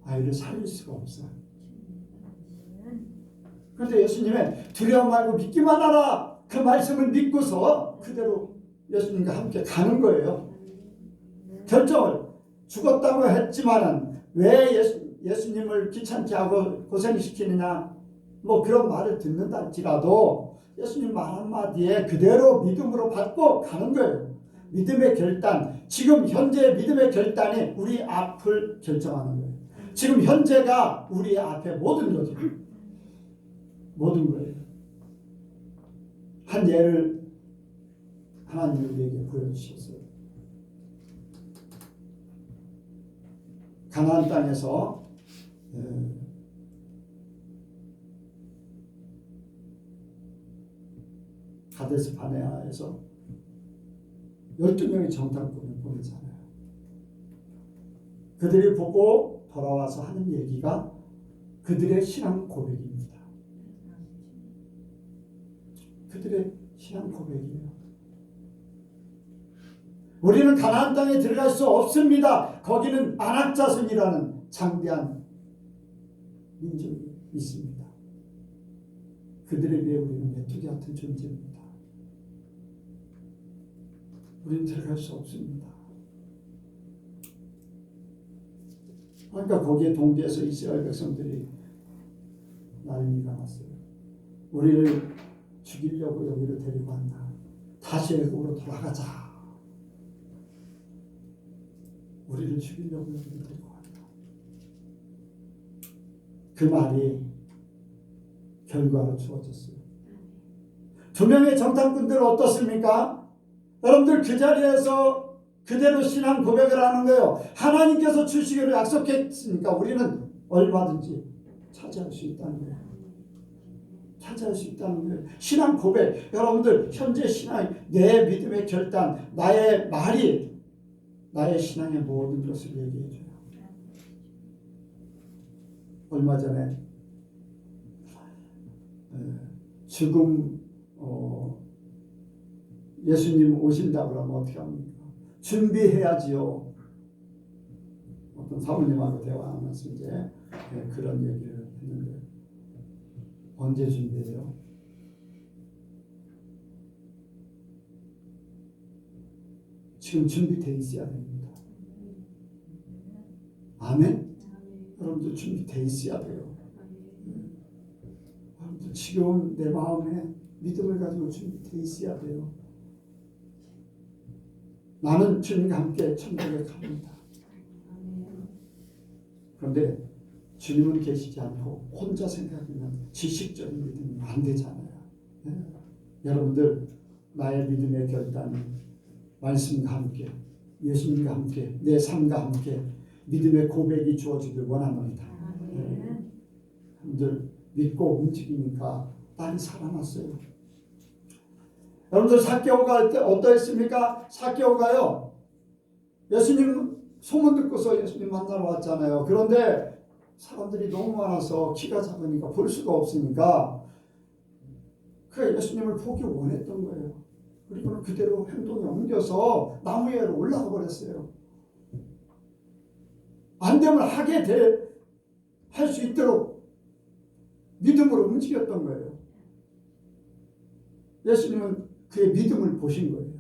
아이를 살릴 수가 없어요. 그런데 예수님의 두려워 말고 믿기만 하라, 그 말씀을 믿고서 그대로 예수님과 함께 가는 거예요. 결정을 죽었다고 했지만은 왜 예수님을 귀찮게 하고 고생시키느냐, 뭐 그런 말을 듣는다 할지라도 예수님 말 한마디에 그대로 믿음으로 받고 가는 거예요. 믿음의 결단, 지금 현재의 믿음의 결단이 우리 앞을 결정하는 거예요. 지금 현재가 우리 앞에 모든 거죠. 모든 거예요. 한 예를 하나님이 우리에게 보여주셨어요. 가나안 땅에서 가데스 바네아에서 12명의 정탐꾼을 보내잖아요. 그들이 보고 돌아와서 하는 얘기가 그들의 신앙 고백입니다. 그들의 신앙 고백이에요. 우리는 가나안 땅에 들어갈 수 없습니다. 거기는 안악자손이라는 장대한 민족이 있습니다. 그들에 비해 우리는 메뚜기 같은 존재입니다. 우리는 들어갈 수 없습니다. 그러니까 거기에 동대에서 이스라엘 백성들이 난리가 났어요. 우리를 죽이려고 여기를 데리고 왔나. 다시 애굽으로 돌아가자. 우리를 죽이려고 여기를 데리고 왔나. 그 말이 결과로 주어졌어요. 2명의 정탐꾼들 어떻습니까? 여러분들 그 자리에서 그대로 신앙 고백을 하는 거예요. 하나님께서 주시기로 약속했으니까 우리는 얼마든지 차지할 수 있다는 거예요. 차지할 수 있다는 거예요. 신앙 고백. 여러분들 현재 신앙, 내 믿음의 결단, 나의 말이 나의 신앙의 모든 것을 얘기해줘요. 얼마 전에 죽음 예수님 오신다 그러면 어떻게 합니까? 준비해야지요. 어떤 사모님하고 대화하면서 이제 그런 얘기를 했는데 언제 준비해요? 지금 준비되어 있어야 됩니다. 아멘? 여러분들 준비되어 있어야 돼요. 여러분들 지금 내 마음에 믿음을 가지고 준비되어 있어야 돼요. 나는 주님과 함께 천국에 갑니다. 그런데 주님은 계시지 않고 혼자 생각하면 지식적인 믿음이 안 되잖아요. 여러분들 나의 믿음의 결단은 말씀과 함께 예수님과 함께 내 삶과 함께 믿음의 고백이 주어지길 원합니다. 여러분들 믿고 움직이니까 딸이 살아났어요. 여러분들 삭개오가 할 때 어떠했습니까? 삭개오가요 예수님 소문 듣고서 예수님 만나러 왔잖아요. 그런데 사람들이 너무 많아서 키가 작으니까 볼 수가 없으니까 그 예수님을 보기 원했던 거예요. 그리고는 그대로 행동에 옮겨서 나무 위로 올라가 버렸어요. 안 되면 할 수 있도록 믿음으로 움직였던 거예요. 예수님은 그의 믿음을 보신 거예요.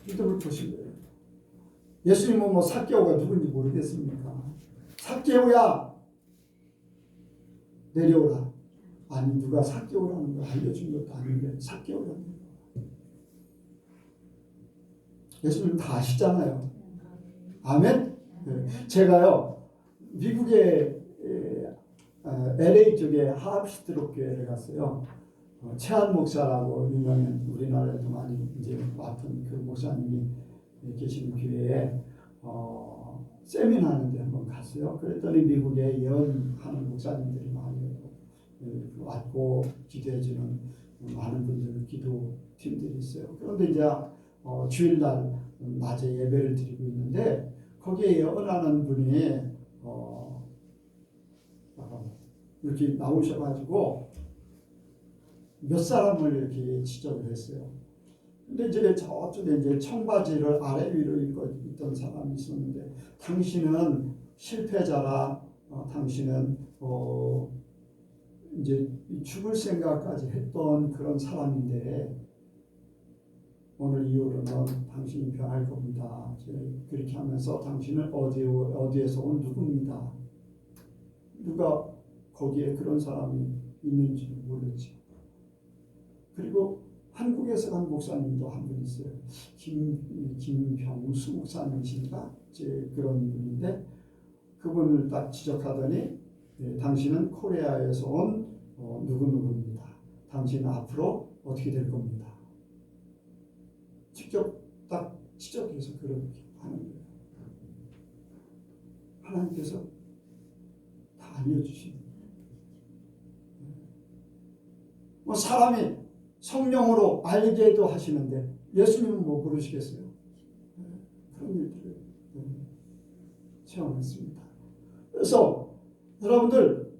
믿음을 보신 거예요. 예수님은 뭐 삭개오가 누군지 모르겠습니까? 삭개오야 내려오라. 아니 누가 삭개오라는 걸 알려준 것도 아닌데 삭개오라는 거. 예수님 다 아시잖아요. 아멘? 네. 제가요 미국의 LA 쪽에 하합시트록 교회를 갔어요. 최한 목사라고 유명한 우리나라에도 많이 이제 왔던 그 목사님이 계시는 교회에 세미나 하는데 한번 갔어요. 그랬더니 미국에 예언하는 목사님들이 많이 왔고 기도해주는 많은 분들 기도팀들이 있어요. 그런데 이제 주일날 낮에 예배를 드리고 있는데 거기에 예언하는 분이 이렇게 나오셔가지고 몇 사람을 이렇게 지적을 했어요. 근데 이제 저쪽에 이제 청바지를 아래 위로 입고 있던 사람이 있었는데 당신은 실패자라, 당신은 이제 죽을 생각까지 했던 그런 사람인데 오늘 이후로는 당신이 변할 겁니다. 그렇게 하면서 당신은 어디에서 온 누구입니다. 누가 거기에 그런 사람이 있는지 모르죠. 그리고 한국에서 간 목사님도 한 분 있어요. 김병수 목사님이신가? 그런 분인데 그분을 딱 지적하더니 당신은 코리아에서 온 누구누구입니다. 당신은 앞으로 어떻게 될 겁니다. 직접 딱 지적해서 그렇게 하는 거예요. 하나님께서 다 알려주십니다. 뭐 사람이 성령으로 알게도 하시는데 예수님은 뭐 부르시겠어요? 그런 일들을 체험했습니다. 그래서 여러분들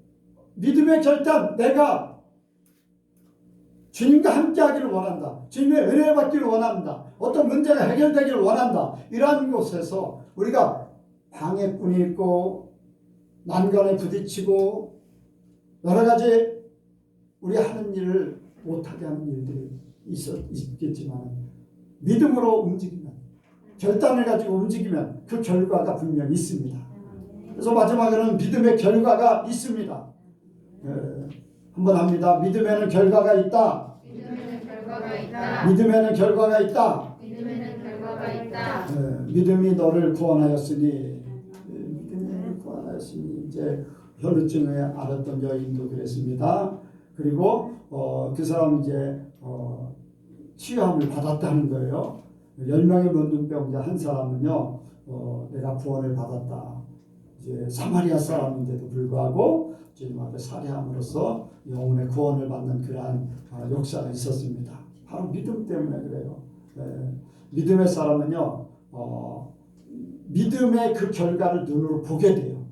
믿음의 결단, 내가 주님과 함께하기를 원한다. 주님의 은혜를 받기를 원한다. 어떤 문제가 해결되기를 원한다. 이러한 곳에서 우리가 방해꾼이 있고 난간에 부딪히고 여러 가지 우리 하는 일을 못하게 하는 일들이 있겠지만 믿음으로 움직이면 결단을 가지고 움직이면 그 결과가 분명히 있습니다. 그래서 마지막에는 믿음의 결과가 있습니다. 한번 합니다. 믿음에는 결과가 있다. 믿음에는 결과가 있다. 믿음에는 결과가 있다. 믿음에는 결과가 있다. 믿음이 너를 구원하였으니 믿음이 너를 구원하였으니 이제 혈루증에 앓았던 여인도 그랬습니다. 그리고 그 사람 이제 치유함을 받았다는 거예요. 10명의 문둥병자 한 사람은요 내가 구원을 받았다. 이제 사마리아 사람인데도 불구하고 주님 앞에 살해함으로써 영혼의 구원을 받는 그러한 역사가 있었습니다. 바로 믿음 때문에 그래요. 믿음의 사람은요 믿음의 그 결과를 눈으로 보게 돼요.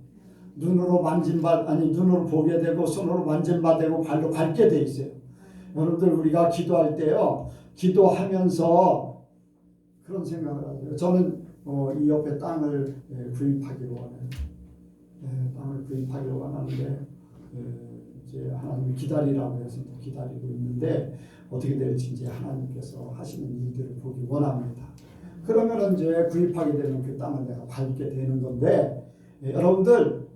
눈으로 눈으로 보게 되고 손으로 만진바 되고 발로 밟게 돼 있어요. 여러분들 우리가 기도할 때요 기도하면서 그런 생각을 하죠. 저는 이 옆에 땅을 구입하기로 원해요. 땅을 구입하기로 원하는데 이제 하나님이 기다리라고 해서 또 기다리고 있는데 어떻게 될지 이제 하나님께서 하시는 일들을 보기 원합니다. 그러면 이제 구입하게 되면 그 땅을 내가 밟게 되는 건데 여러분들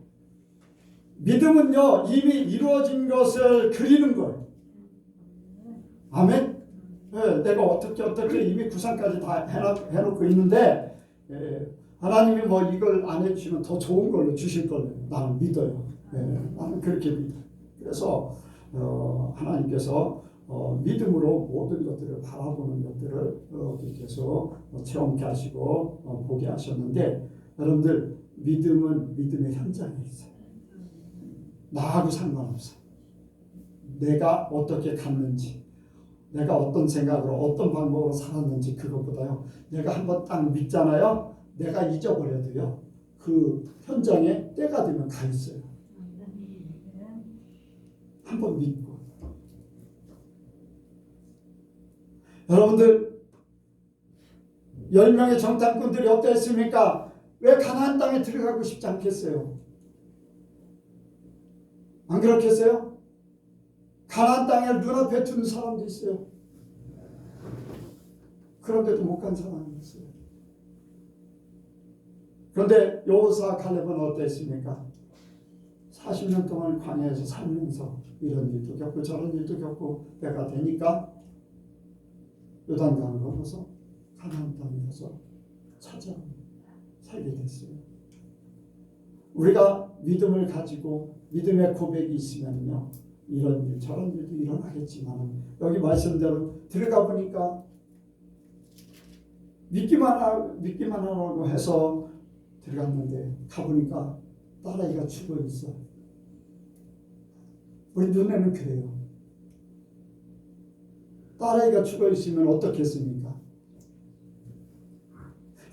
믿음은요 이미 이루어진 것을 그리는 거예요. 아멘. 내가 어떻게 이미 구상까지 다 해놓고 있는데 하나님이 뭐 이걸 안 해주시면 더 좋은 걸로 주실 걸로 나는 믿어요. 나는 그렇게 믿어요. 그래서 하나님께서 믿음으로 모든 것들을 바라보는 것들을 계속 체험케 하시고 보게 하셨는데 여러분들 믿음은 믿음의 현장에 있어요. 나하고 상관없어요. 내가 어떻게 갔는지 내가 어떤 생각으로 어떤 방법으로 살았는지 그것보다요 내가 한번 딱 믿잖아요. 내가 잊어버려도요 그 현장에 때가 되면 가 있어요. 한번 믿고 여러분들 10명의 정탐꾼들이 어땠습니까? 왜 가나안 땅에 들어가고 싶지 않겠어요? 안 그렇겠어요? 가나안 땅을 눈앞에 두는 사람도 있어요. 그런데도 못 간 사람이 있어요. 그런데 여호수아 칼렙은 어땠습니까? 40년 동안 광야에서 살면서 이런 일도 겪고 저런 일도 겪고 때가 되니까 요단강을 건너서 가나안 땅에 가서 찾아 살게 됐어요. 우리가 믿음을 가지고 믿음의 고백이 있으면요 이런 일 저런 일도 일어나겠지만 여기 말씀대로 들어가 보니까 믿기만 하라고 해서 들어갔는데 가보니까 딸아이가 죽어 있어. 우리 눈에는 그래요. 딸아이가 죽어 있으면 어떻겠습니까?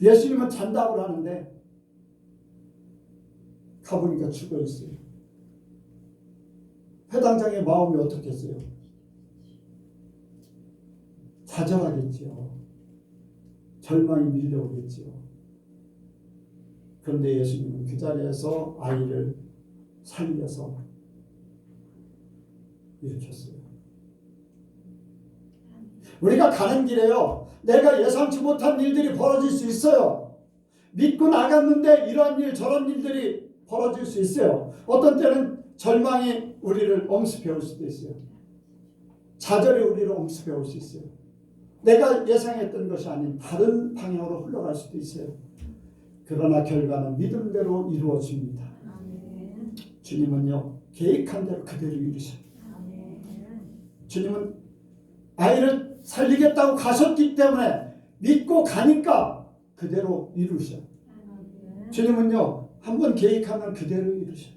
예수님은 잔다고 하는데 가보니까 죽어 있어요. 회당장의 마음이 어떻겠어요? 좌절하겠지요. 절망이 밀려오겠지요. 그런데 예수님은 그 자리에서 아이를 살려서 일으켰어요. 우리가 가는 길에요. 내가 예상치 못한 일들이 벌어질 수 있어요. 믿고 나갔는데 이런 일 저런 일들이 벌어질 수 있어요. 어떤 때는 절망이 우리를 엄습해 올 수도 있어요. 좌절이 우리를 엄습해 올 수 있어요. 내가 예상했던 것이 아닌 다른 방향으로 흘러갈 수도 있어요. 그러나 결과는 믿음대로 이루어집니다. 주님은요 계획한 대로 그대로 이루셔요. 주님은 아이를 살리겠다고 가셨기 때문에 믿고 가니까 그대로 이루셔요. 주님은요 한번 계획하면 그대로 이루셔요.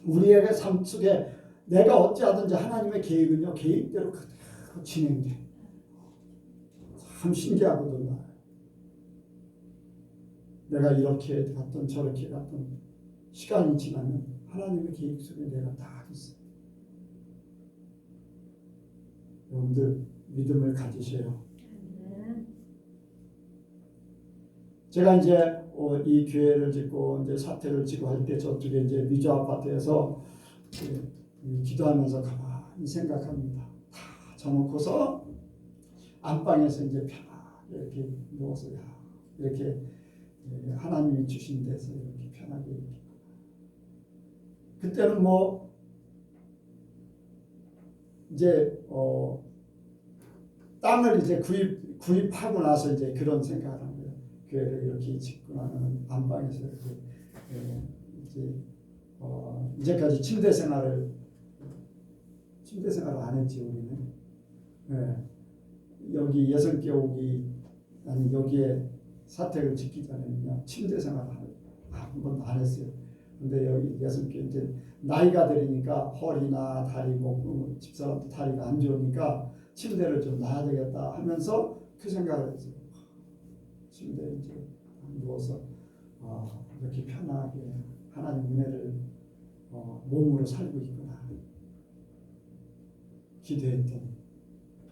우리에게 삶 속에 내가 어찌하든지 하나님의 계획은요 계획대로 그대로 진행돼요. 참 신기하거든요. 내가 이렇게 갔던 저렇게 갔던 시간이 지나면 하나님의 계획 속에 내가 다 있어요. 여러분들 믿음을 가지셔요. 제가 이제 이 교회를 짓고 이제 사택을 짓고 할 때 저쪽에 이제 미주 아파트에서 기도하면서 가만히 생각합니다. 다 저놓고서 안방에서 이제 편하게 이렇게 누워서 이렇게 하나님이 주신 데서 이렇게 편하게 이렇게. 그때는 뭐 이제 땅을 이제 구입하고 나서 이제 그런 생각을 한 거예요. 교회를 이렇게 짓고 나면 안방에서 이렇게 이제까지 침대 생활을 안 했지 우리는. 여기 예선교 오기 아니 여기에 사택을 짓기 전에 그냥 침대 생활을 한 번도 안 했어요. 근데 여기 예선교 이제 나이가 들으니까 허리나 다리 목 집사람도 다리가 안 좋으니까 침대를 좀 놔야 되겠다 하면서 그 생각을 했어요. 침대에 이제 누워서 이렇게 편하게 하나님 은혜를 몸으로 살고 있구나 기도했더니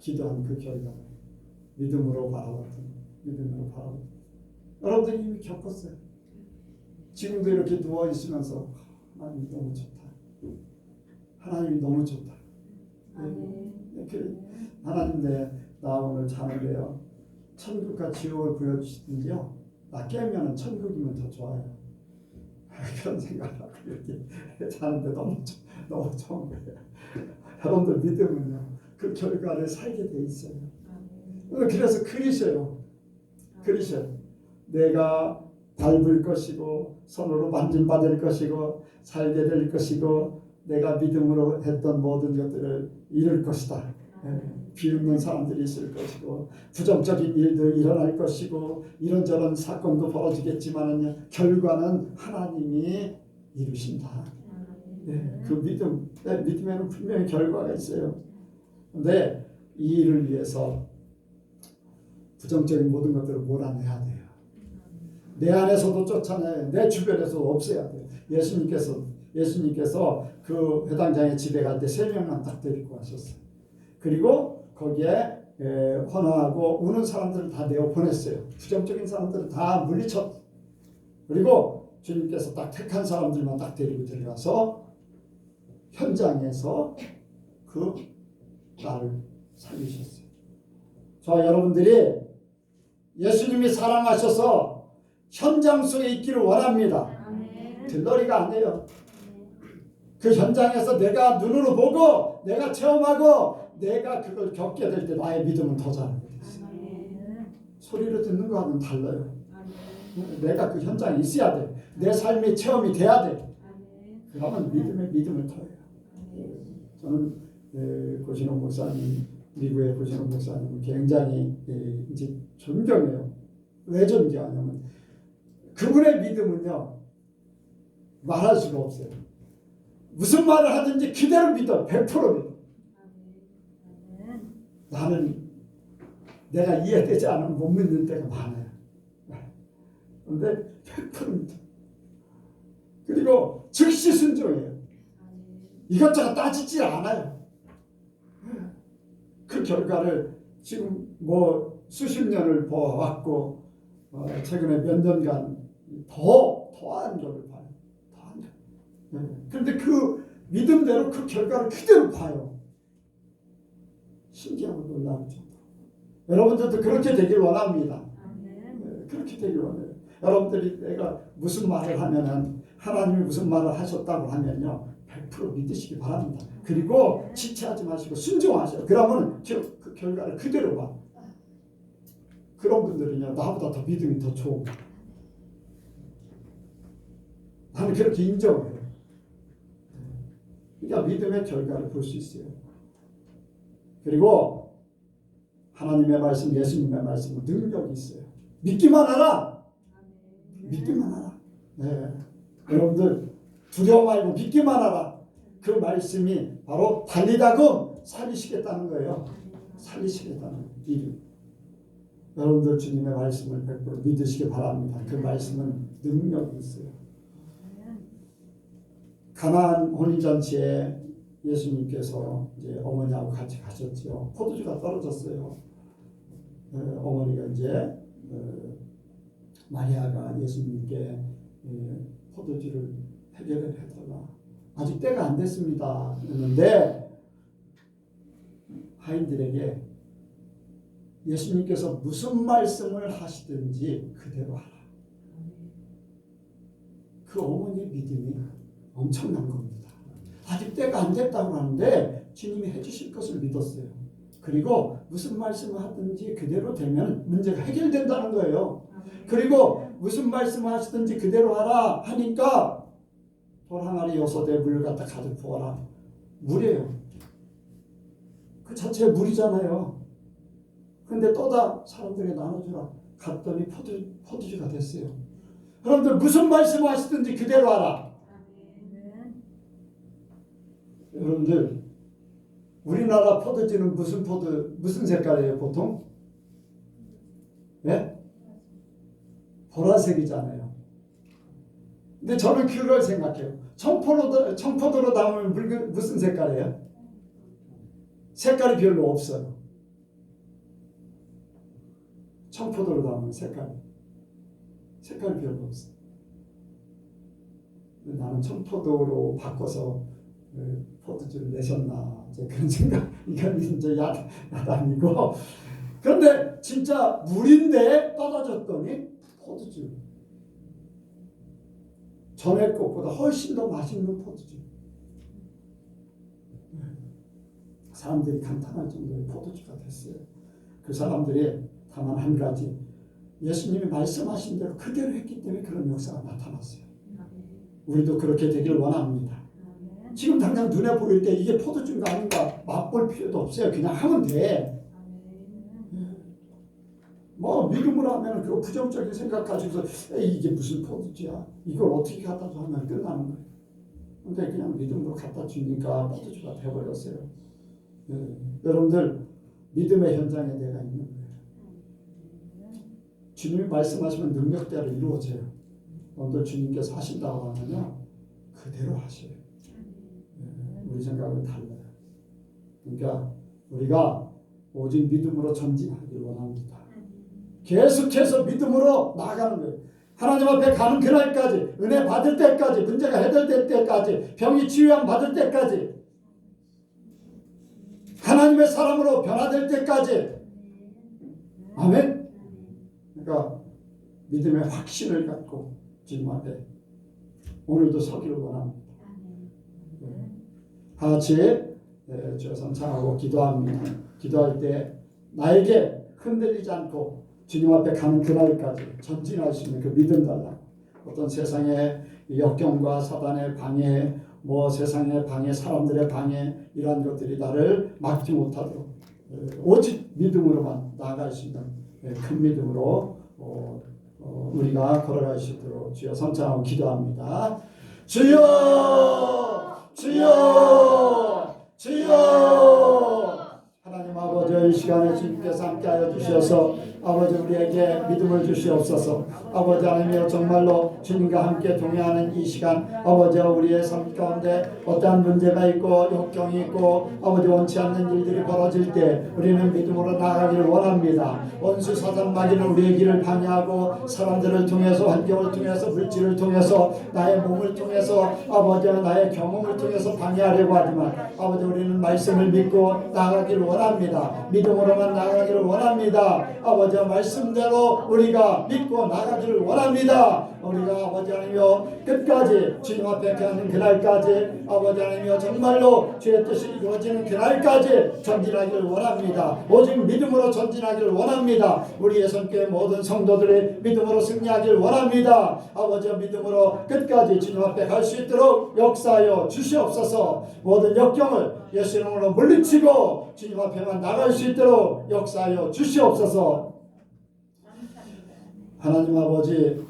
기도한 그 결과를 믿음으로 바라보던 믿음으로 바라보던 여러분들이 이미 겪었어요. 지금도 이렇게 누워 있으면서 하나님이 너무 좋다. 하나님이 너무 좋다. 하나님 나 오늘 자는데요. 천국과 지옥을 보여주시든지요. 나 깨면은 천국이면 더 좋아요. 그런 생각을 하고 이렇게 자는데 너무 좋은 거예요. 여러분들 믿음은요. 그 결과를 살게 돼 있어요. 그래서 그리셔요. 내가 밟을 것이고 손으로 만짐받을 것이고 살게 될 것이고 내가 믿음으로 했던 모든 것들을 이룰 것이다. 비웃는 사람들이 있을 것이고 부정적인 일도 일어날 것이고 이런저런 사건도 벌어지겠지만은요 결과는 하나님이 이루신다. 그 믿음에는 분명히 결과가 있어요. 근데 이 일을 위해서 부정적인 모든 것들을 몰아내야 돼요. 내 안에서도 쫓아내야 내 주변에서도 없애야 돼요. 예수님께서 그 회당장의 집에 갈 때 3명만 딱 데리고 가셨어요. 그리고 거기에 헌화하고 우는 사람들을 다 내어 보냈어요. 부정적인 사람들을 다 물리쳤. 그리고 주님께서 딱 택한 사람들만 딱 데리고 들어가서 현장에서 그 나를 살리셨어요. 저 여러분들이 예수님이 사랑하셔서 현장 속에 있기를 원합니다. 들러리가 아니에요. 그 현장에서 내가 눈으로 보고 내가 체험하고 내가 그걸 겪게 될 때 나의 믿음은 더 자라게 됐어요. 소리로 듣는 거하고는 달라요. 내가 그 현장에 있어야 돼. 내 삶의 체험이 돼야 돼. 그러면 믿음을 더해요. 저는 고신호 목사님, 미국의 고신호 목사님을 굉장히 이제 존경해요. 왜 존경하냐면 그분의 믿음은요 말할 수가 없어요. 무슨 말을 하든지 그대로 믿어. 100% 믿어. 나는 내가 이해되지 않으면 못 믿는 때가 많아요. 그런데 100% 믿어. 그리고 즉시 순종해요. 이것저것 따지질 않아요. 그 결과를 지금 뭐 수십 년을 보았고 최근에 몇 년간 더한 것을 봐요. 더한 것. 그런데 그 믿음대로 그 결과를 그대로 봐요. 신기하고 놀라운 정도. 여러분들도 그렇게 되길 원합니다. 그렇게 되길 원해요. 여러분들이 내가 무슨 말을 하면은 하나님이 무슨 말을 하셨다고 하면요 100% 믿으시기 바랍니다. 그리고 지체하지 마시고 순종하세요. 그러면 그 결과를 그대로 봐. 그런 분들은요 나보다 더 믿음이 더 좋은 거예요. 나는 그렇게 인정해요. 그러니까 믿음의 결과를 볼 수 있어요. 그리고 하나님의 말씀, 예수님의 말씀은 능력이 있어요. 믿기만 하라. 믿기만 하라. 네. 여러분들 두려워 말고 믿기만 하라. 그 말씀이 바로 달리다금 살리시겠다는 거예요. 살리시겠다는 이름. 여러분들 주님의 말씀을 100% 믿으시기 바랍니다. 그 말씀은 능력이 있어요. 가나안 혼인잔치에 예수님께서 이제 어머니하고 같이 가셨죠. 포도주가 떨어졌어요. 어머니가 이제 마리아가 예수님께 포도주를 해결을 해달라. 아직 때가 안 됐습니다. 그랬는데 하인들에게 예수님께서 무슨 말씀을 하시든지 그대로 하라. 그 어머니의 믿음이 엄청난 겁니다. 아직 때가 안 됐다고 하는데 주님이 해주실 것을 믿었어요. 그리고 무슨 말씀을 하든지 그대로 되면 문제가 해결된다는 거예요. 그리고 무슨 말씀을 하시든지 그대로 하라 하니까 돌 항아리 6대 물 갖다 가득 부어라. 물이에요. 그 자체가 물이잖아요. 근데 또다 사람들에게 나눠주라. 갔더니 포도주가 됐어요. 여러분들 무슨 말씀을 하시든지 그대로 하라. 여러분들 우리나라 포도주는 무슨 색깔이에요 보통? 네? 보라색이잖아요. 근데 저는 그걸 생각해요. 청포도로 담으면 무슨 색깔이에요? 색깔이 별로 없어요. 청포도로 담은 색깔이 별로 없어. 나는 청포도로 바꿔서 포도주를 내셨나 이제 그런 생각. 이건 이제 야단이고. 그런데 진짜 물인데 떨어졌더니 포도주. 전에 것보다 훨씬 더 맛있는 포도주. 사람들이 감탄할 정도의 포도주가 됐어요. 그 사람들이 다만 한 가지, 예수님이 말씀하신 대로 그대로 했기 때문에 그런 역사가 나타났어요. 우리도 그렇게 되길 원합니다. 지금 당장 눈에 보일 때 이게 포도주가 아닌가 맛볼 필요도 없어요. 그냥 하면 돼. 뭐 믿음으로 하면 그 부정적인 생각 가지고서 이게 무슨 포도주야, 이걸 어떻게 갖다 줘 하면 끝나는 거예요. 근데 그냥 믿음으로 갖다 주니까 포도주가 돼버렸어요. 여러분들 믿음의 현장에 내가 있는 거예요. 주님이 말씀하시면 능력대로 이루어져요. 오늘 주님께서 하신다고 하면요 그대로 하셔요. 우리 생각은 달라요. 그러니까 우리가 오직 믿음으로 전진하길 원합니다. 계속해서 믿음으로 나아가는 거예요. 하나님 앞에 가는 그날까지, 은혜 받을 때까지, 문제가 해결될 때까지, 병이 치유함 받을 때까지, 하나님의 사람으로 변화될 때까지. 아멘. 그러니까 믿음의 확신을 갖고 주님 앞에 오늘도 서기를 원합니다. 다 같이 주여 성찬하고 기도합니다. 기도할 때 나에게 흔들리지 않고 주님 앞에 가는 그날까지 전진할 수 있는 그 믿음 달라고. 어떤 세상의 역경과 사단의 방해, 뭐 세상의 방해, 사람들의 방해, 이러한 것들이 나를 막지 못하도록 오직 믿음으로만 나아갈 수 있는 큰 믿음으로 우리가 걸어갈 수 있도록 주여 성찬하고 기도합니다. 주여, 주여, 주여. 하나님 아버지, 이 시간에 주님께서 함께하여 주셔서 아버지 우리에게 믿음을 주시옵소서. 아버지 하나님이여, 정말로 주님과 함께 동행하는 이 시간, 아버지 우리의 삶 가운데 어떠한 문제가 있고 역경이 있고 아버지 원치 않는 일들이 벌어질 때 우리는 믿음으로 나아가기를 원합니다. 원수 사단 마귀는 우리의 길을 방해하고 사람들을 통해서, 환경을 통해서, 물질을 통해서, 나의 몸을 통해서, 아버지 나의 경험을 통해서 방해하려고 하지만 아버지 우리는 말씀을 믿고 나아가기를 원합니다. 믿음으로만 나아가기를 원합니다. 아버지 말씀대로 우리가 믿고 나가기를 원합니다. 우리가 아버지 하나님이여 끝까지 주님 앞에 가는 그날까지 아버지 하나님이여 정말로 주의 뜻이 이루어지는 그날까지 전진하기를 원합니다. 오직 믿음으로 전진하기를 원합니다. 우리의 손교회 모든 성도들이 믿음으로 승리하기를 원합니다. 아버지 믿음으로 끝까지 주님 앞에 갈 수 있도록 역사하여 주시옵소서. 모든 역경을 예수 이름으로 물리치고 주님 앞에만 나갈 수 있도록 역사하여 주시옵소서. 하나님 아버지,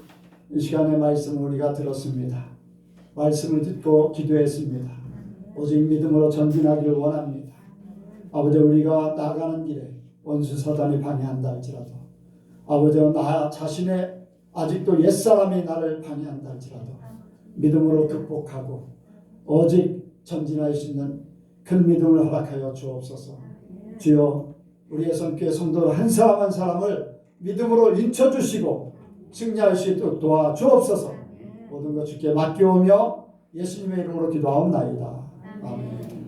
이 시간의 말씀을 우리가 들었습니다. 말씀을 듣고 기도했습니다. 오직 믿음으로 전진하기를 원합니다. 아버지 우리가 나아가는 길에 원수 사단이 방해한다 할지라도, 아버지 나 자신의 아직도 옛사람이 나를 방해한다 할지라도 믿음으로 극복하고 오직 전진할 수 있는 큰 믿음을 허락하여 주옵소서. 주여, 우리의 성교회 성도 한 사람 한 사람을 믿음으로 인쳐주시고 승리할 수 있도록 도와주옵소서. 모든 것 주께 맡겨오며 예수님의 이름으로 기도하옵나이다. 아멘.